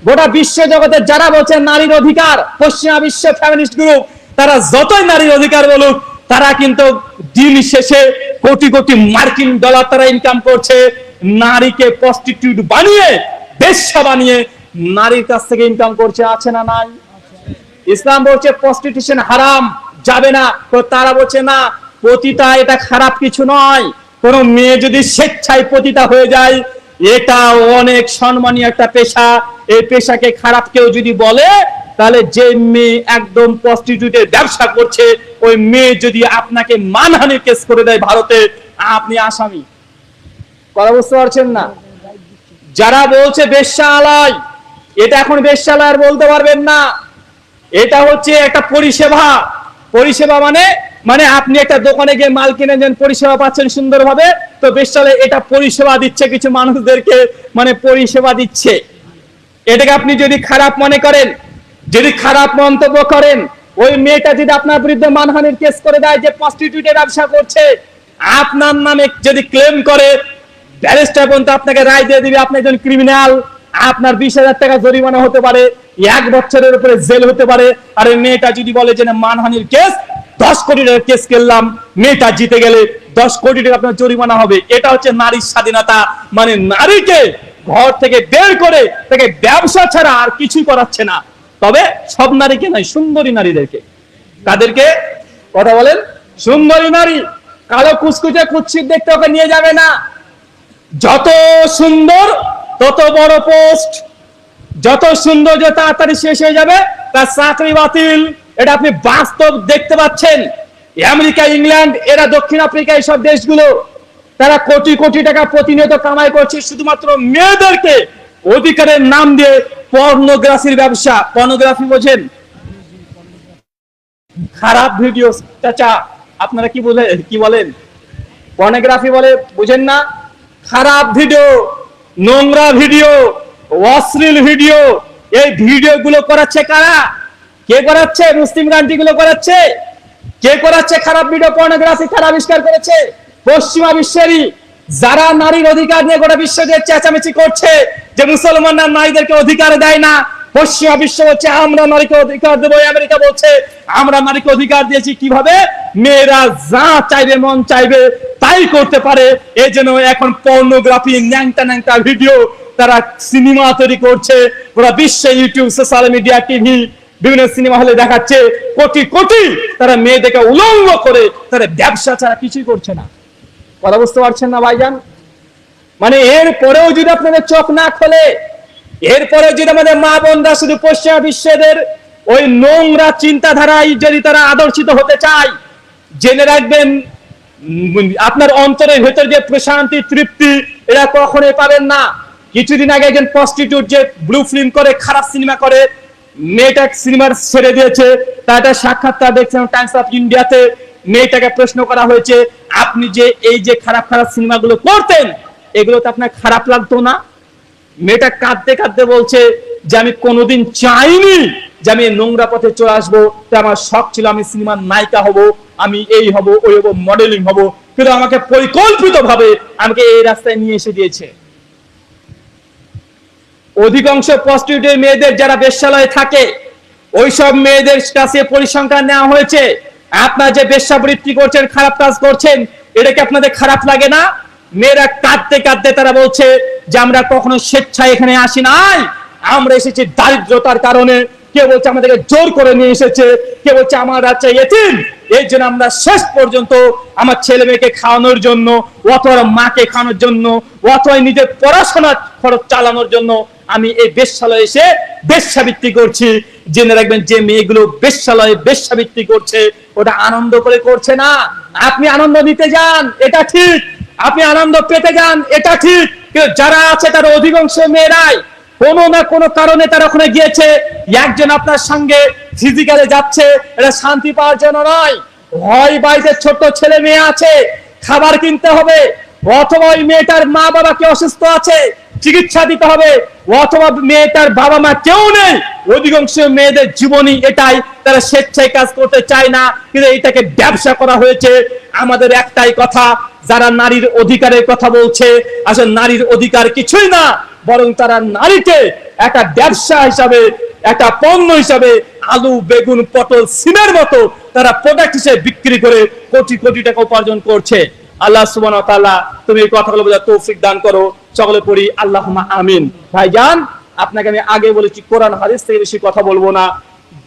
গোটা বিশ্ব জগতে যারা বলছেন নারীর অধিকার, পশ্চিমা বিশ্ব ফ্যামিনিস্ট গ্রুপ, তারা যতই নারীর অধিকার বলুক, তারা কিন্তু দিন শেষে কোটি কোটি মার্কিন ডলার তারা ইনকাম করছে। নারীকে প্রস্টিটিউট বানিয়ে, বেশ্যা বানিয়ে নারীর কাছ থেকে ইনকাম করছে। আছে না নাই? ইসলাম বলছে প্রস্টিটিউশন হারাম, যাবে না। তো তারা বলছে না, পতিতা এটা খারাপ কিছু নয়। কোন মেয়ে যদি স্বেচ্ছায় পতিতা হয়ে যায়, এটা অনেক সম্মানীয় একটা পেশা। এই পেশাকে খারাপ কেউ যদি বলে, তাহলে যে মেয়ে একদম প্রস্টিটিউটের ব্যবসা করছে, ওই মেয়ে যদি আপনাকে মানহানির কেস করে দেয় ভারতে, আপনি আসামি। কথা বুঝতে পারছেন না? যারা বলছে বেশ্যালয়, এটা এখন বেশ্যালয় আর বলতে পারবেন না। এটা হচ্ছে একটা পরিষেবা। পরিষেবা মানে মানে আপনি একটা দোকানে গিয়ে মাল কিনে নেন, পরিষেবা পাচ্ছেন সুন্দরভাবে, তো বেশ্যালয় এটা পরিষেবা দিচ্ছে কিছু মানুষদেরকে, মানে পরিষেবা দিচ্ছে। এটাকে আপনি যদি খারাপ মনে করেন, যদি খারাপ মন্তব্য করেন, ওই মেয়েটা যদি আপনার বিরুদ্ধে মানহানির কেস করে দেয় যে প্রস্টিটিউটের ব্যবসা করছে, আপনার নামে যদি ক্লেম করে, ব্যারিস্টার পর্যন্ত আপনাকে রায় দিয়ে দিবে আপনি একজন ক্রিমিনাল, আপনার 20,000 টাকা জরিমানা হতে পারে, 1 বছরের উপরে জেল হতে পারে। আর ওই মেয়েটা যদি বলে যে না মানহানির কেস 10 কোটি টাকার কেস করলাম, মেয়েটা জিতে গেলে 10 কোটি টাকা আপনার জরিমানা হবে। এটা হচ্ছে নারীর স্বাধীনতা। মানে নারীকে ঘর থেকে বের করে তাকে ব্যবসা ছাড়া আর কিছুই করাচ্ছে না। তবে সব নারীকে নয়, সুন্দরী নারীদেরকে। কাদেরকে কথা বলেন? সুন্দরী নারী। কালো কুচকুচে কুৎসিত দেখতে ওকে নিয়ে যাবে না। যত সুন্দর তত বড় পোস্ট, যত সুন্দর যত তাড়াতাড়ি শেষ হয়ে যাবে তার চাকরি বাতিল। এটা আপনি বাস্তব দেখতে পাচ্ছেন। আমেরিকা, ইংল্যান্ড, এরা দক্ষিণ আফ্রিকা, এইসব দেশগুলো তারা কোটি কোটি টাকা প্রতিনিয়ত কামাই করছে শুধুমাত্র মেয়েদেরকে অধিকারের নাম দিয়ে পর্নোগ্রাফির ব্যবসা। পর্নোগ্রাফি বোঝেন? খারাপ ভিডিও। চাচা আপনারা কি বলেন? পর্নোগ্রাফি বলে, বুঝেন না? খারাপ ভিডিও, নোংরা ভিডিও, অশ্লীল ভিডিও। এই ভিডিও গুলো করাচ্ছে কারা? কে করাচ্ছে? মুসলিম কান্ট্রি গুলো করাচ্ছে। কে করাচ্ছে খারাপ ভিডিও? পর্নোগ্রাফি কারা আবিষ্কার করেছে? পশ্চিমা বিশ্বেরই। যারা নারীর অধিকার নিয়ে গোটা বিশ্ব দিয়ে চেঁচামেচি করছে যে মুসলমানরা নারীদেরকে অধিকার দেয় না, পশ্চিমা বিশ্ব বলছে আমরা নারীকে অধিকার দেবো, আমেরিকা বলছে আমরা নারীকে অধিকার দিয়েছি। কিভাবে? মেয়েরা যা চাইবে, মন চাইবে তাই করতে পারে। এই জন্য এখন পর্নোগ্রাফি, ন্যাংটা ন্যাংটা ভিডিও তারা সিনেমা তৈরি করছে। গোটা বিশ্বে ইউটিউব, সোশ্যাল মিডিয়া, টিভি, বিভিন্ন সিনেমা হলে দেখাচ্ছে। কোটি কোটি তারা মেয়েদেরকে উলঙ্গ করে তারা ব্যবসা ছাড়া কিছুই করছে না। কথা বুঝতে পারছেন না ভাইজান? মানে এর পরেও যদি আপনাদের চোখ না খোলে, এরপরে যদি আমাদের মা বোনরা শুধু পশ্চিমা বিশ্বের ওই নোংরা চিন্তাধারায় যদি তারা আদর্শিত হতে চায়, জেনে রাখবেন আপনার অন্তরের ভেতর যে প্রশান্তি, তৃপ্তি, এরা কখনোই পাবেন না। কিছুদিন আগে একজন প্রস্টিটিউট যে ব্লু ফিল্ম করে, খারাপ সিনেমা করে, মেয়েটা সিনেমার ছেড়ে দিয়েছে। তার একটা সাক্ষাৎকার দেখছিলাম টাইমস অফ ইন্ডিয়াতে। মেয়েটাকে প্রশ্ন করা হয়েছে, আপনি যে এই যে খারাপ খারাপ সিনেমাগুলো করতেন, এগুলো তো আপনার খারাপ লাগতো না? মেয়েটা কাঁদতে কাঁদতে বলছে যে আমি কোনোদিন চাইনি যে আমি নোংরা পথে চলে আসবো। তো আমার শখ ছিল আমি সিনেমার নায়িকা হব, আমি এই হব, ওই হব, মডেলিং হব, কিন্তু আমাকে পরিকল্পিত ভাবে আমাকে এই রাস্তায় নিয়ে এসে দিয়েছে। অধিকাংশ প্রস্টিটিউটেড মেয়েদের যারা বেশ্যালয়ে থাকে, ওইসব মেয়েদের কাছে পরিসংখ্যান নেওয়া হয়েছে। আপনারা যে বেশ্যাবৃত্তি করছেন, খারাপ কাজ করছেন, এটা কি আপনাদের খারাপ লাগে না? মেয়েরা কাঁদতে কাঁদতে তারা বলছে যে আমরা কখনো স্বেচ্ছায় এখানে আসি নাই, আমরা এসেছি দারিদ্রতার কারণে। কে বলছে আমাদেরকে জোর করে নিয়ে এসেছে, কে বলছে আমার বাচ্চা এতিম, এই জন্য আমরা শেষ পর্যন্ত আমার ছেলে মেয়েকে খাওয়ানোর জন্য, অথবা মাকে খাওয়ানোর জন্য, অথবা নিজের পড়াশোনার খরচ চালানোর জন্য আমি এই বেশ্যালয়ে এসে বেশ্যাবৃত্তি করছি। জেনে রাখবেন যে মেয়েগুলো বেশ্যালয়ে বেশ্যাবৃত্তি করছে, ওটা আনন্দ করে করছে না। আপনি আনন্দ নিতে যান, এটা ঠিক, আপনি আনন্দ পেতে যান, এটা ঠিক, কিন্তু যারা আছে তার অধিকাংশ মেয়েরাই কোনো না কোনো কারণে তারা ওখানে গিয়েছে। একজন আপনার সঙ্গে ফিজিক্যালে যাচ্ছে, এটা শান্তি পাওয়ার জন্য নয়। হয় বাড়িতে ছোট ছেলে মেয়ে আছে, খাবার কিনতে হবে, অথবা ওই মেয়েটার মা বাবা কে অসুস্থ আছে, চিকিৎসা দিতে হবে, অথবা মেয়েটার বাবা মা কেউ নেই। অধিকাংশ মেয়েদের জীবনী এটাই, তারা স্বেচ্ছায় কাজ করতে চায় না, কিন্তু এটাকে ব্যবসা করা হয়েছে। আমাদের একটাই কথা, যারা নারীর অধিকারের কথা বলছে, আসলে নারীর অধিকার কিছুই না, বরং তারা নারীকে একটা ব্যবসা হিসাবে, একটা পণ্য হিসাবে আলু, বেগুন, পটল, সিমের মতো তারা প্রোডাক্ট হিসেবে বিক্রি করে কোটি কোটি টাকা উপার্জন করছে। আল্লাহ সুবহানাহু ওয়া তাআলা তুমি এই কথাগুলো বোঝার তৌফিক দান করো। সকলে পড়ি আল্লাহুম্মা আমিন। ভাইজান, আপনাকে আমি আগে বলেছি কোরআন হাদিস থেকে বেশি কথা বলবো না,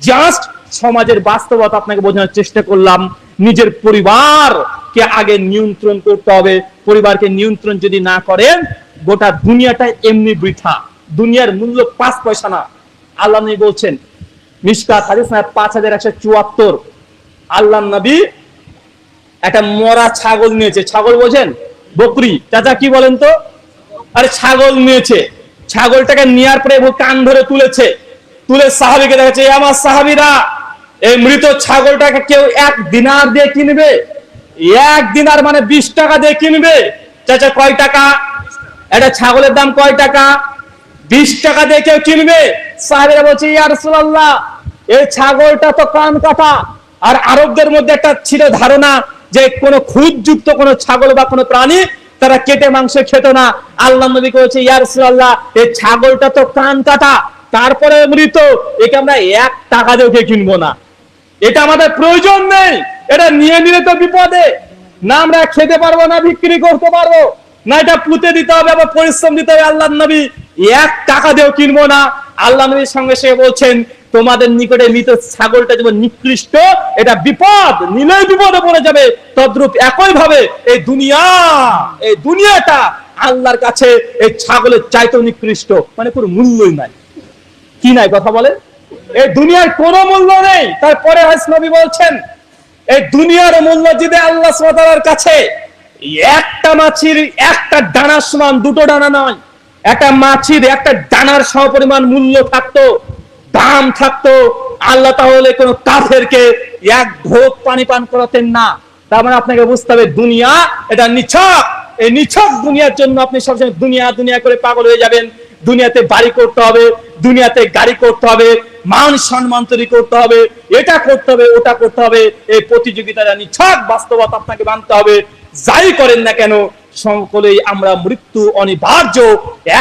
জাস্ট সমাজের বাস্তবতা আপনাকে বোঝানোর চেষ্টা করলাম। নিজের পরিবারকে আগে নিয়ন্ত্রণ করতে হবে। পরিবারকে নিয়ন্ত্রণ যদি না করেন, গোটা দুনিয়াটা এমনি বৃথা। দুনিয়ার মূল্য 5 পয়সা না। আল্লাহ নবী বলছেন, মিশকাত হাদিস 5174, আল্লাহ নবী একটা মরা ছাগল নিয়েছে। ছাগল বোঝেন? বকরি। চাচা কি বলেন তো? আরে ছাগল নিয়েছে, ছাগলটাকে নেওয়ার পরে কান ধরে তুলেছে, তুলে সাহাবীকে দেখাচ্ছে, আমার সাহাবীরা এই মৃত ছাগলটাকে কেউ 1 দিনার দিয়ে কিনবে? 1 দিনার মানে 20 টাকা দিয়ে কিনবে। চাচা কয় টাকা? এটা ছাগলের দাম কয় টাকা? 20 টাকা দিয়ে কেউ কিনবে? সাহাবীরা বলছে, ইয়া রাসূলুল্লাহ, এই ছাগলটা তো কান কাটা। আর আরবদের মধ্যে একটা ছিল ধারণা যে কোনো খুঁতযুক্ত কোনো ছাগল বা কোনো প্রাণী তারা কেটে মাংস খেত না। আল্লাহ নবী বলছে, ইয়া রাসূলুল্লাহ, এই ছাগলটা তো কান কাটা, তারপরে মৃত, একে আমরা 1 টাকা দিয়ে কিনবো না, এটা আমাদের প্রয়োজন নেই, এটা নিয়ে নিলে তো বিপদে, না আমরা খেতে পারবো না বিক্রি করতে পারবো না, এটা পুঁতে দিতে হবে আবার পরিশ্রম দিতে হবে। আল্লাহ নবী 1 টাকা দিয়েও কিনবো না। আল্লাহ নবীর সঙ্গে সে বলছেন, তোমাদের নিকটে মৃত ছাগলটা যেমন নিকৃষ্ট, এটা বিপদ, নিলেই বিপদে পড়ে যাবে, তদ্রূপ একই ভাবে এই দুনিয়াটা আল্লাহর কাছে এই ছাগলের চাইতেও নিকৃষ্ট, মানে কোনো মূল্যই নাই। কি নাই কথা বলে? এই দুনিয়ার কোনো মূল্য নেই। তারপরে হাদিস নবী বলছেন, এই দুনিয়ার মূল্য যদি আল্লাহ সুবহানাহু ওয়া তাআলার কাছে একটা মাছির একটা ডানার সমান, 2টো ডানা নয়, একটা মাছির একটা ডানার সমপরিমাণ মূল্য থাকতো, দাম থাকতো, আল্লাহ তাহলে কোন কাফেরকে 1 ঢোক পানি পান করাতেন না। তার মানে আপনাকে বুঝতে হবে দুনিয়া এটা নিছক। এই নিছক দুনিয়ার জন্য আপনি সবসময় দুনিয়া দুনিয়া করে পাগল হয়ে যাবেন। দুনিয়াতে বাড়ি করতে হবে, দুনিয়াতে গাড়ি করতে হবে, মান সম্মান তৈরি করতে হবে, এটা করতে হবে, ওটা করতে হবে। এই প্রতিযোগিতাটা নিছক বাস্তবতা আপনাকে মানতে হবে। যাই করেন না কেন, সকলেই আমরা মৃত্যু অনিবার্য,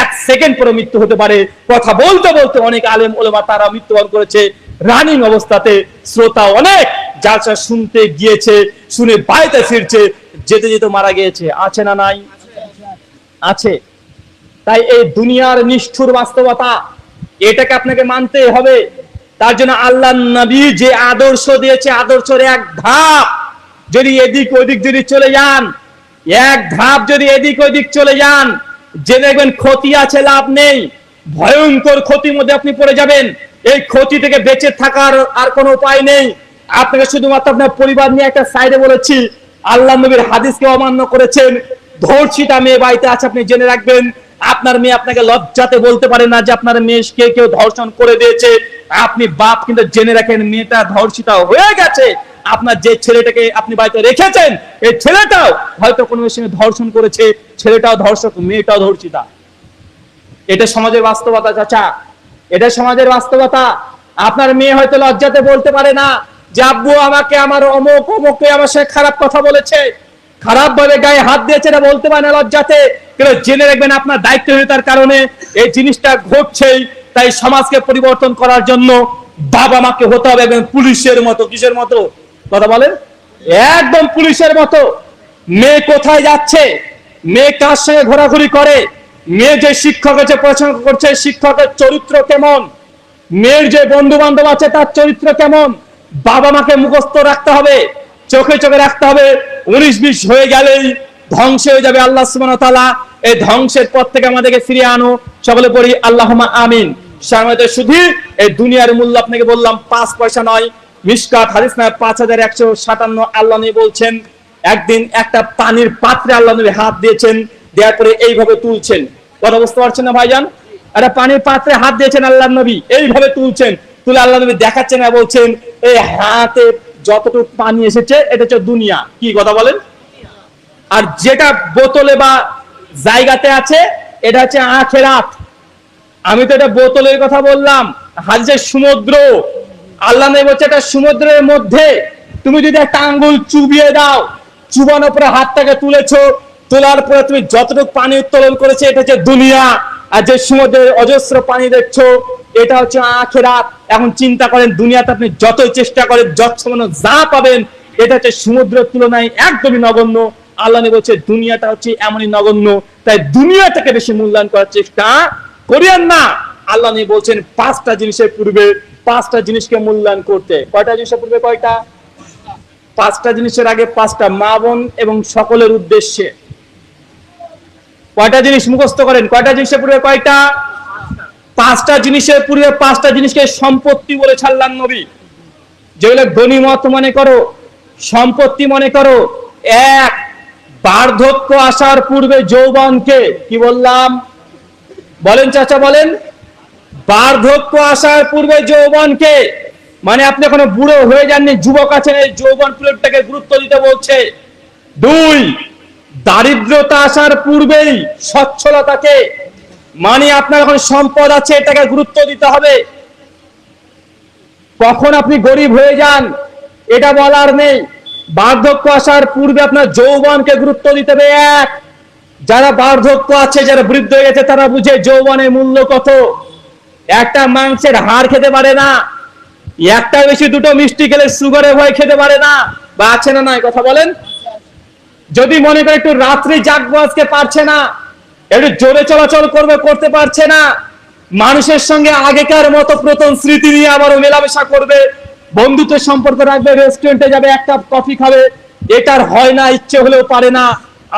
1 সেকেন্ড পরে মৃত্যু হতে পারে। কথা বলতে বলতে অনেক আলেম ওলামা তারা মৃত্যুবরণ করেছে রানিং অবস্থাতে, শ্রোতা অনেক যা শুনতে গিয়েছে, শুনে বাড়িতে ফিরছে, যেতে যেতে মারা গিয়েছে। আছে না নাই? আছে। তাই এই দুনিয়ার নিষ্ঠুর বাস্তবতা, এটাকে আপনাকে মানতে হবে। তার জন্য আল্লাহ নবী যে আদর্শ দিয়েছে, আদর্শের 1 ধাপ যদি এদিক ওদিক যদি চলে যান, 1 ধাপ যদি এদিক ওদিক চলে যান, যে দেখবেন ক্ষতি আছে, লাভ নেই, ভয়ঙ্কর ক্ষতির মধ্যে আপনি পড়ে যাবেন। এই ক্ষতি থেকে বেঁচে থাকার আর কোনো উপায় নেই। আপনাকে শুধুমাত্র আপনার পরিবার নিয়ে একটা সাইডে বলেছি, আল্লাহ নবীর হাদিসকে অমান্য করেছেন। ধর্ষিতা মেয়ে বাড়িতে আছে, আপনি জেনে রাখবেন, আপনার মেয়ে আপনাকে লজ্জাতে বলতে পারে না যে আপনার মেয়েকে কেউ ধর্ষণ করে দিয়েছে। আপনি বাপ কিন্তু জেনে রাখেন, মেয়েটা ধর্ষিতা হয়ে গেছে। আপনার যে ছেলেটাকে আপনি বাড়িতে রেখেছেন, এই ছেলেটাও হয়তো কোনো সঙ্গে ধর্ষণ করেছে, ছেলেটাও ধর্ষক, মেয়েটাও ধর্ষিতা। এটা সমাজের বাস্তবতা চাচা, এটা সমাজের বাস্তবতা। আপনার মেয়ে হয়তো লজ্জাতে বলতে পারে না যে আব্বু আমাকে আমার অমুক অমুককে আমার সাথে খারাপ কথা বলেছে, খারাপ ভাবে গায়ে হাত দিয়েছে, এটা বলতে পারে না লজ্জাতে। কিন্তু জেনে রাখবেন আপনার দায়িত্বহীনতার কারণে এই জিনিসটা ঘটছেই। তাই সমাজকে পরিবর্তন করার জন্য বাবা মাকে হতে হবে একদম পুলিশের মতো। কিসের মতো কথা বলেন? একদম পুলিশের মতো। মেয়ে কোথায় যাচ্ছে, মেয়ে কার সঙ্গে ঘোরাঘুরি করে, মেয়ে যে শিক্ষক আছে পড়াশোনা করছে, শিক্ষকের চরিত্র কেমন, মেয়ের যে বন্ধু বান্ধব আছে তার চরিত্র কেমন, বাবা মাকে মুখস্থ রাখতে হবে, চোখে চোখে রাখতে হবে। 19-20 হয়ে গেলেই ধ্বংস হয়ে যাবে। আল্লাহ সুবহানাহু ওয়া তাআলা এই ধ্বংসের পথ থেকে আমাদেরকে ফিরিয়ে আনো, সকলে পড়ি আল্লাহুম্মা আমিন। সামনে শুধু এই দুনিয়ার মূল্য আপনাকে বললাম 5 পয়সা নয়। মিশকাত হাদিস না 5157 আল্লাহ নবী বলছেন, একদিন একটা পানির পাত্রে আল্লাহ নবী হাত দিয়েছেন, দেওয়ার পরে এইভাবে তুলছেন। কথা বুঝতে পারছেন না ভাইজান? একটা পানির পাত্রে হাত দিয়েছেন আল্লাহ নবী, এইভাবে তুলছেন, তুলে আল্লাহ নবী দেখাচ্ছেন আর বলছেন, এই হাতে যতটুকু পানি এসেছে এটা হচ্ছে দুনিয়া। কি কথা বলেন? আর যেটা বোতলে বা জায়গাতে আছে এটা হচ্ছে আখিরাত। আমি তো এটা বোতলের কথা বললাম, হাদিসে সমুদ্র। আল্লাহ নবী বলছে এটা সমুদ্রের মধ্যে তুমি যদি একটা আঙ্গুল চুবিয়ে দাও, চুবানোর পরে হাতটাকে তুলেছো, তোলার পরে তুমি যতটুকু পানি উত্তোলন করেছে এটা হচ্ছে দুনিয়া। আর যে সমুদ্রের অজস্র পানি দেখছো এটা হচ্ছে আখিরাত। এখন চিন্তা করেন, দুনিয়াতে আপনি যতই চেষ্টা করেন, যত যা পাবেন এটা হচ্ছে সমুদ্রের তুলনায় একদমই নগণ্য। আল্লাহ নবী বলছে দুনিয়াটা হচ্ছে এমনই নগণ্য, তাই দুনিয়াটাকে বেশি মূল্যায়ন করার চেষ্টা করিয়েন না। আল্লাহ নবী বলছেন 5টা জিনিসের পূর্বে 5টা জিনিসকে মূল্যায়ন করতে। কয়টা জিনিসের পূর্বে কয়টা? 5টা জিনিসের আগে 5টা। মা বোন এবং সকলের উদ্দেশ্যে কয়টা জিনিস মুখস্থ করেন? কয়টা জিনিসের পূর্বে কয়টা? 5টা জিনিসের পূর্বে 5টা জিনিসকে সম্পত্তি বলে ছাড়লেন নবী। যেগুলো গনিমত মনে করো, সম্পত্তি মনে করো। 1, বার্ধক্য আসার পূর্বে যৌবনকে কি বললাম? বলেন চাচা বলেন। বার্ধক্য আসার পূর্বে যৌবনকে, মানে আপনি এখনো বুড়ো হয়ে যাননি, যুবক আছেন, এই যৌবন পিরিয়ডটাকে গুরুত্ব দিতে বলছে। 2, দারিদ্রতা আসার পূর্বেই সচ্ছলতাকে, মানে আপনার এখন সম্পদ আছে, এটাকে গুরুত্ব দিতে হবে। কখন আপনি গরিব হয়ে যান এটা বলার নেই। বার্ধক্য আসার পূর্বে আপনার যৌবনকে গুরুত্ব দিতে হবে। 1, যারা বার্ধক্য আছে, যারা বৃদ্ধ হয়ে গেছে, তারা বুঝে যৌবনের মূল্য কত। একটা মাংসের হাড় খেতে পারে না, একটা বেশি দুটো মিষ্টি খেলে সুগারের ভয় খেতে পারে না, বা আছে না নাই কথা বলেন। যদি মনে করে একটু রাত্রি জাগবো আজকে পারছে না, একটু জোরে চলাচল করবে করতে পারছে না, মানুষের সঙ্গে আগেকার মতো প্রথম স্মৃতি নিয়ে আবারও মেলামেশা করবে, বন্ধুত্বের সম্পর্ক রাখবে, রেস্টুরেন্টে যাবে, এক কাপ কফি খাবে, এটার হয় না, ইচ্ছে হলেও পারে না।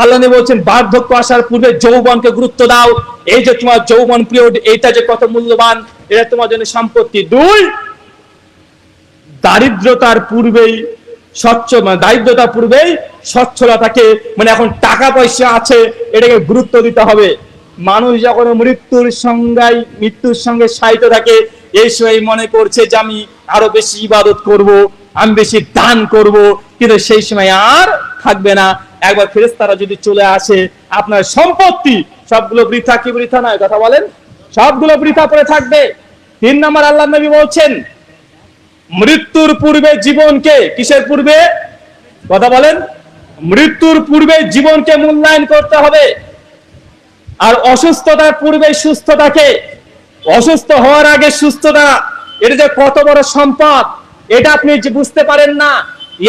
আল্লাহ নবী বলছেন বার্ধক্য আসার পূর্বে যৌবনকে গুরুত্ব দাও। এই যে তোমার যৌবন পিরিয়ড, এটা যে কত মূল্যবান, এটা তোমার জন্য সম্পত্তি। 2, দারিদ্রতার পূর্বেই দারিদ্রতার পূর্বেই সচ্ছলতাকে, মানে এখন টাকা পয়সা আছে, এটাকে গুরুত্ব দিতে হবে। মানুষ যখন মৃত্যুর সঙ্গে শায়িত থাকে, এই সময় মনে করছে যে আমি আরো বেশি ইবাদত করব, আমি বেশি দান করব, কিন্তু সেই সময় আর থাকবে না। একবার ফেরেশতারা যদি চলে আসে, আপনার সম্পত্তি সবগুলো বৃথা, কি বৃথা নয় কথা বলেন, সবগুলো বৃথা পড়ে থাকবে। 3 নম্বর আল্লাহ নবী বলছেন মৃত্যুর পূর্বে জীবনকে, কিসের পূর্বে কথা বলেন, মৃত্যুর পূর্বে জীবনকে মূল্যায়ন করতে হবে। আর অসুস্থতার পূর্বে সুস্থতাকে, অসুস্থ হওয়ার আগে সুস্থতা, এটা যে কত বড় সম্পদ, এটা আপনি বুঝতে পারেন না।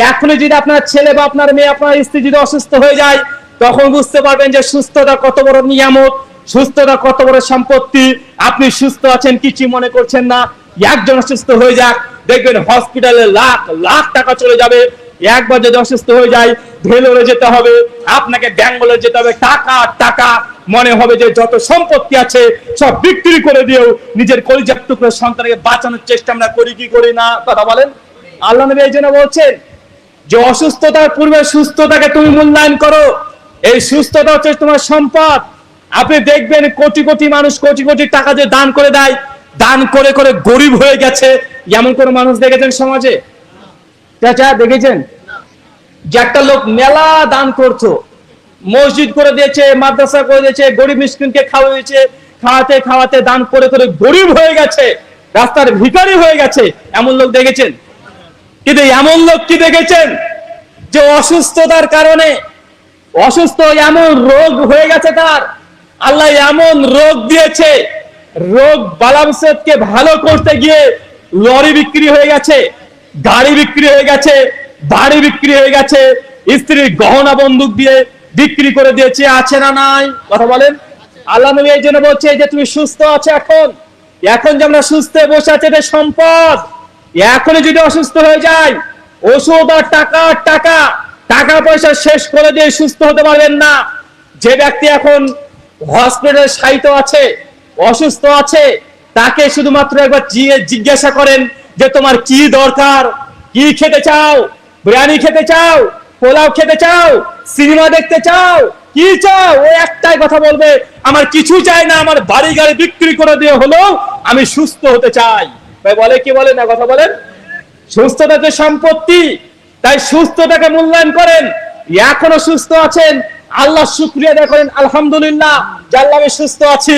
এখনই যদি আপনার ছেলে বা আপনার মেয়ে, আপনার স্ত্রী যদি অসুস্থ হয়ে যায়, তখন বুঝতে পারবেন যে সুস্থতা কত বড় নিয়ামত, সুস্থতা কত বড় সম্পত্তি। আপনি সুস্থ আছেন, কিছু মনে করছেন না। একজন অসুস্থ হয়ে যাক, দেখবেন হসপিটালে লাখ লাখ টাকা চলে যাবে। একবার যদি অসুস্থ হয়ে যায়, ভেলোরে যেতে হবে, আপনাকে ব্যাঙ্গালোর যেতে হবে, টাকা টাকা, মনে হবে যে যত সম্পত্তি আছে সব বিক্রি করে দিয়েও নিজের কলিজার টুকরো সন্তানকে বাঁচানোর চেষ্টা আমরা করি কি করি না কথা বলেন। আল্লাহ নবী এই জন্য বলছেন যে অসুস্থতার পূর্বে সুস্থতাকে তুমি মূল্যায়ন করো। এই সুস্থতা হচ্ছে তোমার সম্পদ। আপনি দেখবেন কোটি কোটি মানুষ কোটি কোটি টাকা যে দান করে দেয়, দান করে করে গরিব হয়ে গেছে, এমন কোন মানুষ দেখেছেন সমাজে? চাচা দেখেছেন যে একটা লোক মেলা দান করতো, মসজিদ করে দিয়েছে, মাদ্রাসা করে দিয়েছে, গরিব মিসকিনকে খাওয়াইছে, খাওয়াতে খাওয়াতে দান করে করে গরিব হয়ে গেছে, রাস্তার ভিখারি হয়ে গেছে, এমন লোক দেখেছেন? কিন্তু এমন লোক কি দেখেছেন যে অসুস্থতার কারণে, অসুস্থ এমন রোগ হয়ে গেছে তার, আল্লাহ এমন রোগ দিয়েছে, রোগ বালামসেদকে ভালো করতে গিয়ে লরি বিক্রি হয়ে গেছে, গাড়ি বিক্রি হয়ে গেছে, বাড়ি বিক্রি হয়ে গেছে, স্ত্রীর গহনা বন্দুক দিয়ে বিক্রি করে দিয়েছে, আছে না নাই কথা বলেন। আল্লাহ নবী এই জন্য বলছে যে তুমি সুস্থ আছো, এখন এখন যে আমরা সুস্থ বসে আছি এটা সম্পদ। এখনই যদি অসুস্থ হয়ে যায়, ওষুধ আর টাকা টাকা টাকা পয়সা শেষ করে দিয়ে সুস্থ হতে পারবেন না। যে ব্যক্তি এখন হসপিটালে শায়িত আছে, অসুস্থ আছে, তাকে শুধুমাত্র একবার জিজ্ঞাসা করেন যে তোমার কি দরকার, কি খেতে চাও, বিরিয়ানি খেতে চাও, পোলাও খেতে চাও, সিনেমা দেখতে চাও, কি চাও, ও একটাই কথা বলবে, আমার কিছু চাই না, আমার বাড়ি গাড়ি বিক্রি করে দিয়ে হলো আমি সুস্থ হতে চাই। ভাই বলে কি বলে না কথা বলেন। সুস্থতা যে সম্পত্তি, তাই সুস্থতাকে মূল্যায়ন করেন। এখনো সুস্থ আছেন, আল্লাহ শুকরিয়া আদায় করেন, আলহামদুলিল্লাহ যে আল্লাহ আমি সুস্থ আছি।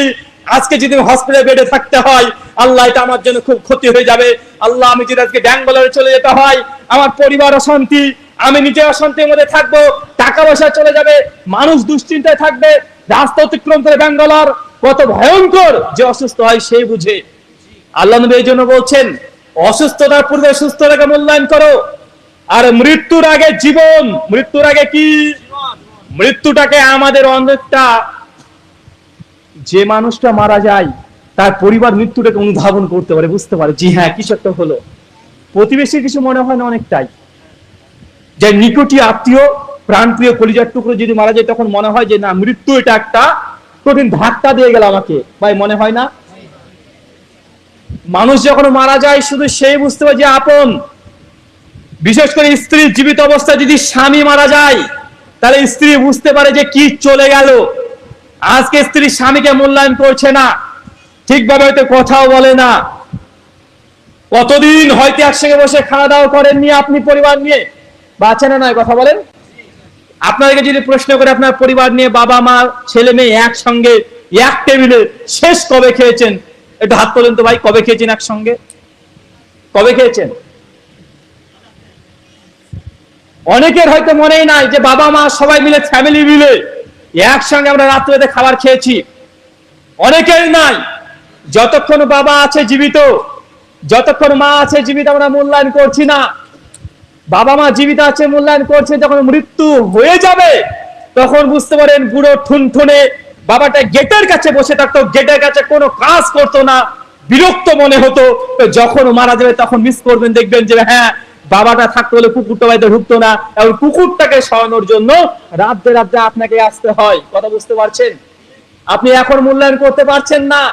আজকে যদি হসপিটালে বেডে থাকতে হয়, আল্লাহ এটা আমার জন্য খুব ক্ষতি হয়ে যাবে। আল্লাহ আমি যদি আজকে ব্যাঙ্গালোরে চলে যেতে হয়, আমার পরিবার অশান্তি, আমি নিজে অশান্তির মধ্যে থাকবো, টাকা পয়সা চলে যাবে, মানুষ দুশ্চিন্তায় থাকবে, রাস্তা অতিক্রম করে ব্যাঙ্গালোর কত ভয়ঙ্কর যে অসুস্থ হয় সেই বুঝে। আল্লাহ নবী এই জন্য বলছেন অসুস্থতার পূর্বে সুস্থতাকে মূল্যায়ন করো। আর মৃত্যুর আগে জীবন, মৃত্যুর আগে কি, মৃত্যুটাকে আমাদের অনেকটা, যে মানুষটা মারা যায় তার পরিবার মৃত্যুটাকে অনুধাবন করতে পারে, বুঝতে পারে জি হ্যাঁ কিছু একটা হলো। প্রতিবেশী কিছু মনে হয় না অনেকটাই, যে নিকটি আত্মীয় প্রাণপ্রিয় কলিজার টুকরো যদি মারা যায়, তখন মনে হয় যে না মৃত্যু এটা একটা কঠিন ধাক্কা দিয়ে গেল আমাকে, ভাই মনে হয় না? মানুষ যখন মারা যায় শুধু সেই বুঝতে পারে যে আপন। বিশেষ করে স্ত্রী জীবিত অবস্থায় যদি স্বামী মারা যায়, তাহলে স্ত্রী বুঝতে পারে যে কি চলে গেল। আজকে স্ত্রী স্বামীকে মূল্যায়ন করছে না, ঠিকভাবে হয়তো কথাও বলে না। কতদিন হয়তো একসঙ্গে বসে খাওয়া দাওয়া করেননি আপনি পরিবার নিয়ে, বা আছে না নয়, কথা বলেন। আপনাদেরকে যদি প্রশ্ন করে আপনার পরিবার নিয়ে, বাবা মা ছেলে মেয়ে একসঙ্গে এক টেবিলে শেষ কবে খেয়েছেন, একটু হাত তোলেন তো ভাই, কবে খেয়েছেন একসঙ্গে, কবে খেয়েছেন? অনেকের হয়তো মনেই নাই যে বাবা মা সবাই মিলে, ফ্যামিলি মিলে একসঙ্গে আমরা রাত্রিতে খাবার খেয়েছি। অনেকের নাই। যতক্ষণ বাবা আছে জীবিত, যতক্ষণ মা আছে জীবিত, আমরা মূল্যায়ন করছি না। বাবা মা জীবিত আছে মূল্যায়ন করছে, যখন মৃত্যু হয়ে যাবে তখন বুঝতে পারেন বুড়ো ঠুনঠুনে বাবাটা গেটের কাছে বসে থাকতো, গেটের কাছে কোনো কাজ করতো না, বিরক্ত মনে হতো। তো যখন মারা যাবে তখন মিস করবেন, দেখবেন যে হ্যাঁ বাবাটা থাকতে হলে কুকুরটা বাড়িতে ঢুকতো না, এবং কুকুরটাকে সরানোর জন্য রাত্রে রাত্রে আপনাকে আসতে হয়। কথা বুঝতে পারছেন? আপনি এখন মূল্যায়ন করতে পারছেন না।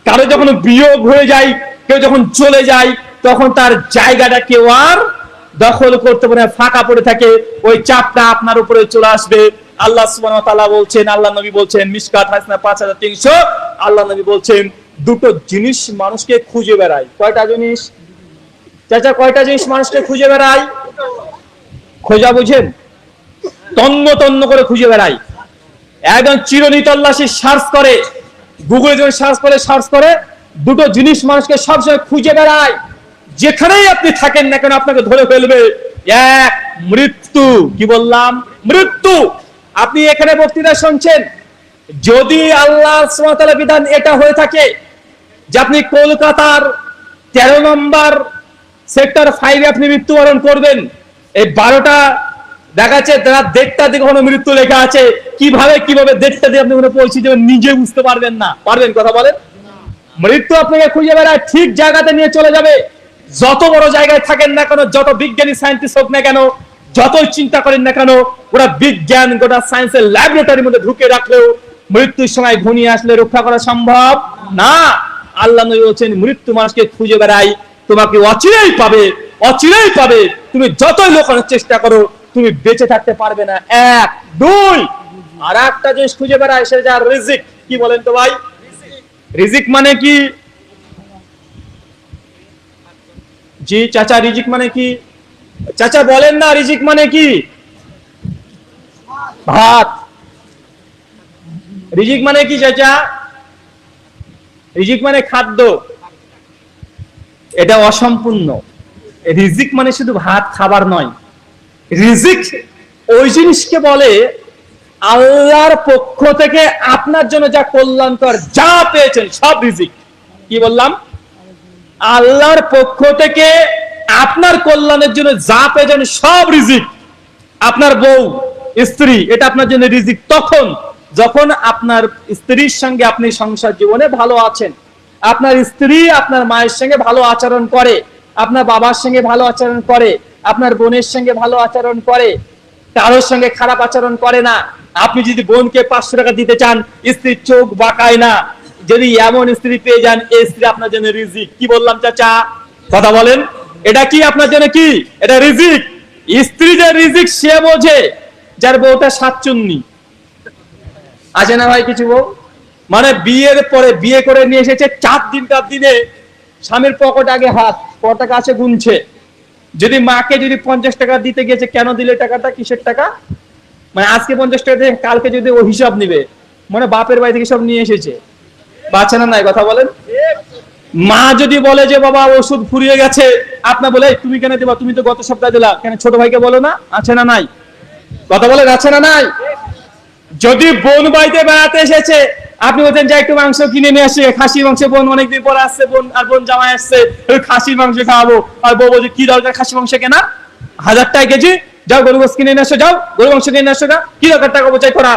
কারো যখন বিয়োগ হয়ে যায়, কেউ যখন চলে যায়, তখন তার জায়গাটা কেউ আর দখল করতে পারে, ফাঁকা পড়ে থাকে, ওই চাপটা আপনার উপরে চলে আসবে। আল্লাহ সুবহানাহু ওয়া তাআলা বলছেন, আল্লাহ নবী বলছেন, মিশকাত হাসানা 5300, আল্লাহ নবী বলছেন দুটো জিনিস মানুষকে খুঁজে বেড়ায়। কয়টা জিনিস চাচা, কয়টা জিনিস মানুষকে খুঁজে বেড়ায়? খোঁজা বুঝেন? তন্ন তন্ন করে খুঁজে বেড়ায়, একদম চিরনি তল্লাশি সার্চ করে, গুগলে যখন সার্চ করে দুটো জিনিস মানুষকে সবসময় খুঁজে বেড়ায়। যেখানেই আপনি থাকেন না কেন আপনাকে ধরে ফেলবে। এক, মৃত্যু। কি বললাম? মৃত্যু। আপনি এখানে বক্তৃতা শুনছেন, যদি আল্লাহ সুবহানাহু ওয়া তাআলার বিধান এটা হয়ে থাকে যে আপনি কলকাতার 13 নম্বর সেক্টর 5 আপনি মৃত্যুবরণ করবেন, এই 12টা দেখাচ্ছে রাত 1:30 দিকে কোনো মৃত্যু লেখা আছে, কিভাবে 1:30 দিয়ে আপনি কোনো পৌঁছে যাবেন নিজে বুঝতে পারবেন না। পারবেন? কথা বলেন। মৃত্যু আপনাকে খুঁজে বেড়ায়, ঠিক জায়গাতে নিয়ে চলে যাবে। যত বড় জায়গায় থাকেন না কেন, যত বিজ্ঞানী সায়েন্টিস্ট হোক না কেন, যতই চিন্তা করেন না কেন, ওরা বিজ্ঞান গোটা সায়েন্সের ল্যাবরেটরির মধ্যে ঢুকে রাখলেও মৃত্যুর সময় ঘনিয়ে আসলে রক্ষা করা সম্ভব না। আল্লাহ নবী বলেছেন মৃত্যু মানুষকে খুঁজে বেড়ায়, তোমাকে অচিরেই পাবে, অচিরেই পাবে। তুমি যতই লুকানোর চেষ্টা করো তুমি বেঁচে থাকতে পারবে না। এক। দুই, আর একটা জিনিস খুঁজে বেড়ায়, সেটা যা রিজিক। কি বলেন তো ভাই? রিজিক মানে কি? জি চাচা, রিজিক মানে কি? চাচা বলেন না, রিজিক মানে কি? ভাত। রিজিক মানে কি চাচা? রিজিক মানে খাদ্য। এটা অসম্পূর্ণ। রিজিক মানে শুধু ভাত খাবার নয়। রিজিক ওই জিনিসকে বলে আল্লাহর পক্ষ থেকে আপনার জন্য যা কল্যাণকর, যা পেয়েছেন সব রিজিক। কি বললাম? আল্লাহর পক্ষ থেকে আপনার কল্যাণের জন্য যা পেয়েছেন সব রিজিক। আপনার বউ, স্ত্রী, এটা আপনার জন্য রিজিক তখন যখন আপনার স্ত্রীর সঙ্গে আপনি সংসার জীবনে ভালো আছেন। আপনার স্ত্রী আপনার মায়ের সঙ্গে ভালো আচরণ করে, আপনার বাবার সঙ্গে ভালো আচরণ করে, আপনার বোনের সঙ্গে ভালো আচরণ করে, কারোর সঙ্গে খারাপ আচরণ করে না। আপনি যদি বোনকে 500 টাকা দিতে চান, স্ত্রীর চোখ বাঁকায় না। যদি এমন স্ত্রী পেয়ে যান, এই স্ত্রী আপনার জন্য রিজিক। কি বললাম চাচা? কথা বলেন। এটা কি আপনার জন্য? কি এটা? রিজিক। স্ত্রী যে রিজিক সে বোঝে যার বউটা সাতচুন্নি। আছে না ভাই কিছু বউ? মানে বিয়ের পরে, বিয়ে করে নিয়ে এসেছে 4 দিনকার দিনে স্বামীর পকেটে আগে হাত, কত আছে গুনছে। যদি মাকে যদি 50 টাকা দিতে গেছে, কেন দিলে টাকাটা, কিসের টাকা, মানে আজকে 50 টাকা দিয়ে কালকে যদি ও হিসাব নিবে, মানে বাপের বাড়ি থেকে সব নিয়ে এসেছে। বাচ্চা না নাই? কথা বলেন। মা যদি বলে যে বাবা ওষুধ ফুরিয়ে গেছে, আপনার বলে তুমি কেন দেবা, তুমি তো গত সপ্তাহে দিলা, কেন ছোট ভাইকে বলো না? আছে না নাই? কথা বলেন, আছে না নাই? যদি বোন বাড়িতে বেড়াতে এসেছে, আপনি বলছেন যে একটু মাংস কিনে নিয়ে আসছে, খাসির মাংস, বোন অনেকদিন পরে আসছে, বোন আর বোন জামাই আসছে, খাসির মাংস খাওয়াবো। আর বউ বলছে কি দরকার খাসি মাংস কেনা, 1000 টাকা কেজি, যাও গরু গোশত কিনে নিয়ে আসো, যাও গরু মাংস কিনে নিয়ে আসো, কি দরকার টাকা বোঝাই করা।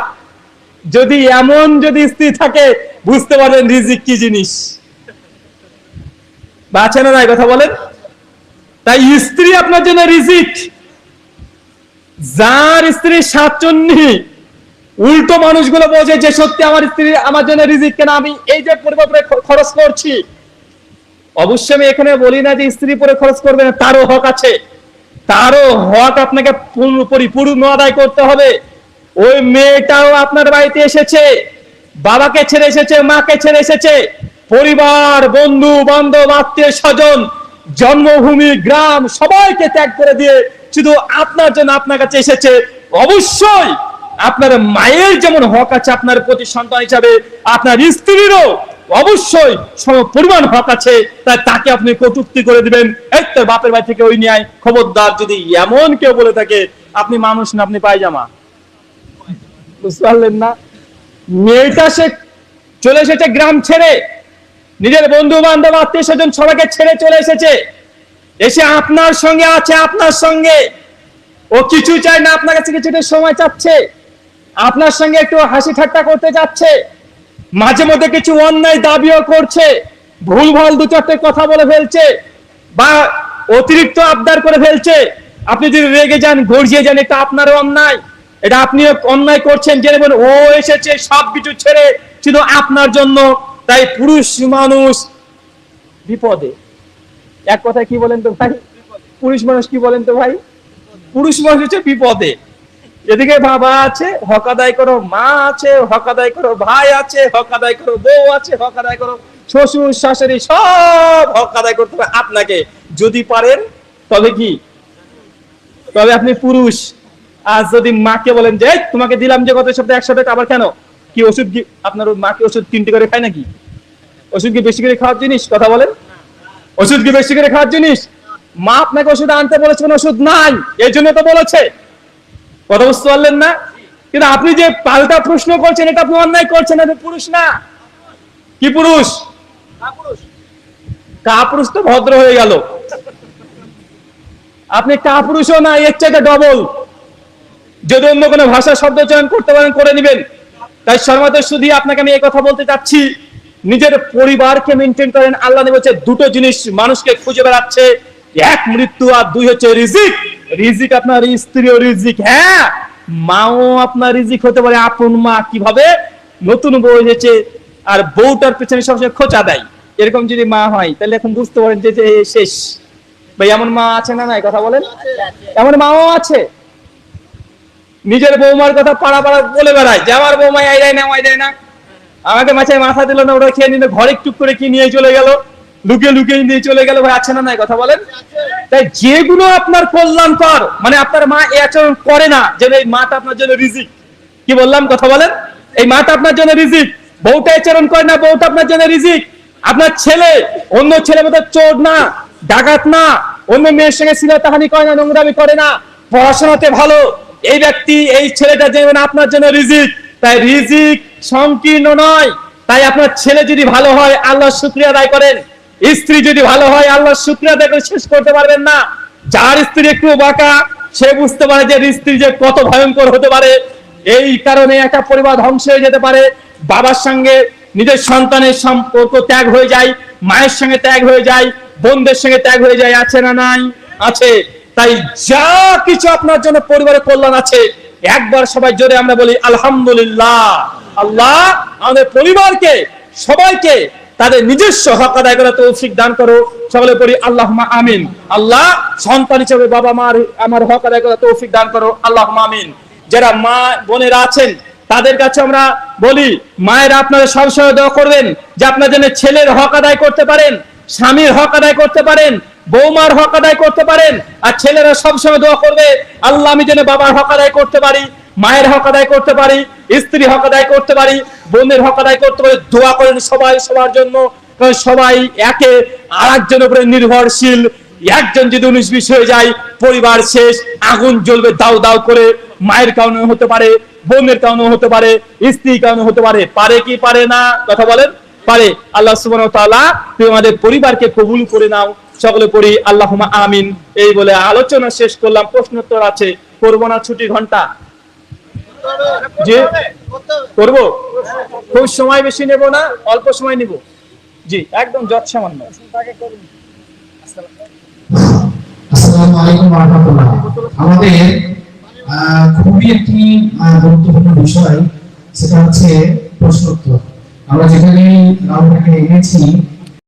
যদি এমন যদি স্ত্রী থাকে, বুঝতে পারবেন রিজিক কি জিনিস। বাঁচে না নাই? কথা বলেন। তাই স্ত্রী আপনার জন্য রিজিক। যার স্ত্রী সাতচন্নি, উল্টো মানুষগুলো বোঝে যে সত্যি আমার স্ত্রী আমার জন্য রিজিক, কেন আমি এই যে পরিবারে খরচ করছি। অবশ্যই আমি এখানে বলি না যে স্ত্রী পরে খরচ করবে না, তারও হক আছে, তারও হক আপনাকে পরিপূর্ণ আদায় করতে হবে। ওই মেয়েটাও আপনার বাড়িতে এসেছে, বাবাকে ছেড়ে এসেছে, মাকে ছেড়ে এসেছে, পরিবার, বন্ধু বান্ধব, আত্মীয় স্বজন, জন্মভূমি, গ্রাম সবাইকে ত্যাগ করে দিয়ে শুধু আপনার জন্য আপনার কাছে এসেছে। অবশ্যই আপনার মায়ের যেমন হক আছে আপনার প্রতি সন্তান হিসাবে, আপনার স্ত্রীরও অবশ্যই সমপরিমাণ হক আছে। তাই তাকে আপনি কটূক্তি করে দিবেন, এই তো বাপের বাড়ি থেকে ওই নিয়ে আয়। খবরদার যদি এমন কেউ বলে থাকে আপনি মানুষ না, আপনি পায়জামা। বুঝতে পারলেন না? মেয়েটা সে চলে এসেছে গ্রাম ছেড়ে, নিজের বন্ধু বান্ধব আত্মীয় স্বজন সবাইকে ছেড়ে চলে এসেছে, এসে আপনার সঙ্গে আছে, আপনার সঙ্গে ও কিছু চায় না, আপনার কাছে কিছুটা সময় চাচ্ছে, আপনার সঙ্গে একটু হাসি ঠাট্টা করতে যাচ্ছে, মাঝে মধ্যে কিছু অন্যায় দাবিও করছে, ভুলভাল দু চারটে কথা বলে ফেলছে বা অতিরিক্ত আবদার করে ফেলছে। আপনি যদি রেগে যান, গর্জিয়ে যান, এটা আপনারও অন্যায়, এটা আপনি অন্যায় করছেন জেনে বলেন। ও এসেছে সব কিছু ছেড়ে শুধু আপনার জন্য। তাই পুরুষ মানুষ বিপদে। এক কথায় কি বলেন তো ভাই? পুরুষ মানুষ কি বলেন তো ভাই? পুরুষ মানুষ হচ্ছে বিপদে। এদিকে বাবা আছে, হক আদায় করো, মা আছে, হক আদায় করো, ভাই আছে, হক আদায় করো, বউ আছে, হক আদায় করো, শ্বশুর শাশুড়ি সব হক আদায় করতে হবে আপনাকে। যদি পারেন তবে কি, তবে আপনি পুরুষ। আর যদি মাকে বলেন যে তোমাকে দিলাম যে গত সপ্তাহে 100 টাকা, আবার কেন, কি ওষুধ কি আপনার মাকে ওষুধ 3টে করে খায় নাকি? ওষুধ কি বেশি করে খাওয়ার জিনিস? কথা বলেন, ওষুধ কি বেশি করে খাওয়ার জিনিস? মা আপনাকে ওষুধ আনতে বলেছে, ওষুধ নাই, এই জন্য তো বলেছে। কথা বুঝতে পারলেন না? কিন্তু আপনি যে পাল্টা প্রশ্ন করছেন, এটা আপনি অন্যায় করছেন। আপনি পুরুষ না। কি পুরুষ? কাপুরুষ তো ভদ্র হয়ে গেল, আপনি কাপুরুষও না, এর চাইতে ডবল। যদি অন্য কোনো ভাষা শব্দ চয়ন করতে পারেন করে নেবেন। তাই সর্বদা শুধু আপনাকে আমি এই কথা বলতে চাচ্ছি, নিজের পরিবারকে মেনটেন করেন। আল্লাহ নবী বলেছে দুটো জিনিস মানুষকে খুঁজে বেড়াচ্ছে, এক মৃত্যু আর দুই হচ্ছে রিজিক। রিজিক আপনার স্ত্রীও রিজিক, হ্যাঁ মাও আপনার রিজিক হতে পারে। আপন মা কিভাবে? নতুন বউ এসেছে আর বউটার পেছনে সবসময় খোঁচা দেয়, এরকম যদি মা হয় তাহলে এখন বুঝতে পারেন যে শেষ। ভাই এমন মা আছে না? নাই কথা বলেন, এমন মাও আছে। নিজের বৌমার কথা পাড়া পাড়া বলে বেড়ায় যে আমার বৌমা এই দেয় না, ওই দেয় না, আমাকে মাথায় মাথা দিল না, ওরা খেয়ে নিল, ঘরে টুক করে কি নিয়ে চলে গেল, লুকিয়ে লুকিয়ে নিয়ে চলে গেল। ভাই আছে না? নাই কথা বলেন। তাই যেগুলো আপনার কল্যাণকর, মানে আপনার মা এই আচরণ করে না, যেন এই মাটা আপনার জন্য রিজিক। কি বললাম? কথা বলেন, এই মাটা আপনার জন্য রিজিক। বউটা আচরণ করে না, বউটা আপনার জন্য রিজিক। আপনার ছেলে অন্য ছেলের মতো চোর না, ডাকাত না, অন্য মেয়ের সঙ্গে শ্লীলতাহানি করে না, নোংরামি করে না, পড়াশোনাতে ভালো, এই ব্যক্তি, এই ছেলেটা যেমন আপনার জন্য রিজিক। তাই রিজিক সংকীর্ণ নয়। তাই আপনার ছেলে যদি ভালো হয় আল্লাহর শুকরিয়া আদায় করেন, স্ত্রী যদি ভালো হয় আল্লাহর শুকরিয়া আদায় করে শেষ করতে পারবেন না। যার স্ত্রী একটু বাঁকা সে বুঝতে পারে যে স্ত্রী যে কত ভয়ঙ্কর হতে পারে। এই কারণে একটা পরিবার ধ্বংস হয়ে যেতে পারে। বাবার সঙ্গে নিজের সন্তানের সম্পর্ক ত্যাগ হয়ে যায়, মায়ের সঙ্গে ত্যাগ হয়ে যায়, বোনদের সঙ্গে ত্যাগ হয়ে যায়। আছে না? নাই? আছে। তাই যা কিছু আপনার জন্য পরিবারের কল্যাণ আছে, একবার সবাই জোরে আমরা বলি আলহামদুলিল্লাহ। আল্লাহ আমাদের পরিবারকে সবাইকে তাদের নিজস্ব হক আদায় করার তৌফিক দান করো। সকলে পড়ি আল্লাহুম্মা আমিন। আল্লাহ সন্তান হিসেবে বাবা মার আমার হক আদায় করার তৌফিক দান করো, আল্লাহুম্মা আমিন। যারা মা বোনেরা আছেন তাদের কাছে আমরা বলি, মায়েরা আপনারা সবসময় দোয়া করবেন যে আপনার জন্য ছেলের হক আদায় করতে পারেন, স্বামীর হক আদায় করতে পারেন, বৌমার হক আদায় করতে পারেন। আর ছেলেরা সবসময় দোয়া করবে, আল্লাহ আমি যেন বাবার হক আদায় করতে পারি, মায়ের হক আদায় করতে পারি, স্ত্রী হক আদায় করতে পারি, বোনের হক আদায় করতে পারি। দোয়া করেন সবাই সবার জন্য, কারণ সবাই একে আরেকজনের উপরে নির্ভরশীল। একজন যদি 19-20 হয়ে যায় পরিবার শেষ, আগুন জ্বলবে দাউ দাউ করে। মায়ের কারণে হতে পারে, বোনের কারণে হতে পারে, স্ত্রীর কারণে হতে পারে। পারে কি পারে না? কথা বলেন। পারে। আল্লাহ সুবহানাহু ওয়া তাআলা তুমি আমাদের পরিবারকে কবুল করে নাও। সকলে পড়ি আল্লাহুম্মা আমিন। এই বলে আলোচনা শেষ করলাম। প্রশ্নোত্তর আছে, করবো না ছুটি ঘন্টা? জি করব। খুব সময় বেশি নেব না, অল্প সময় নিব। জি একদম যত সামান্য। আসসালামু আলাইকুম ওয়া রাহমাতুল্লাহ। আমাদের খুবই একটি গুরুত্বপূর্ণ বিষয়, সেটা হচ্ছে প্রশ্নোত্তর। আমরা যেখানে রাউন্ডটাকে এনেছি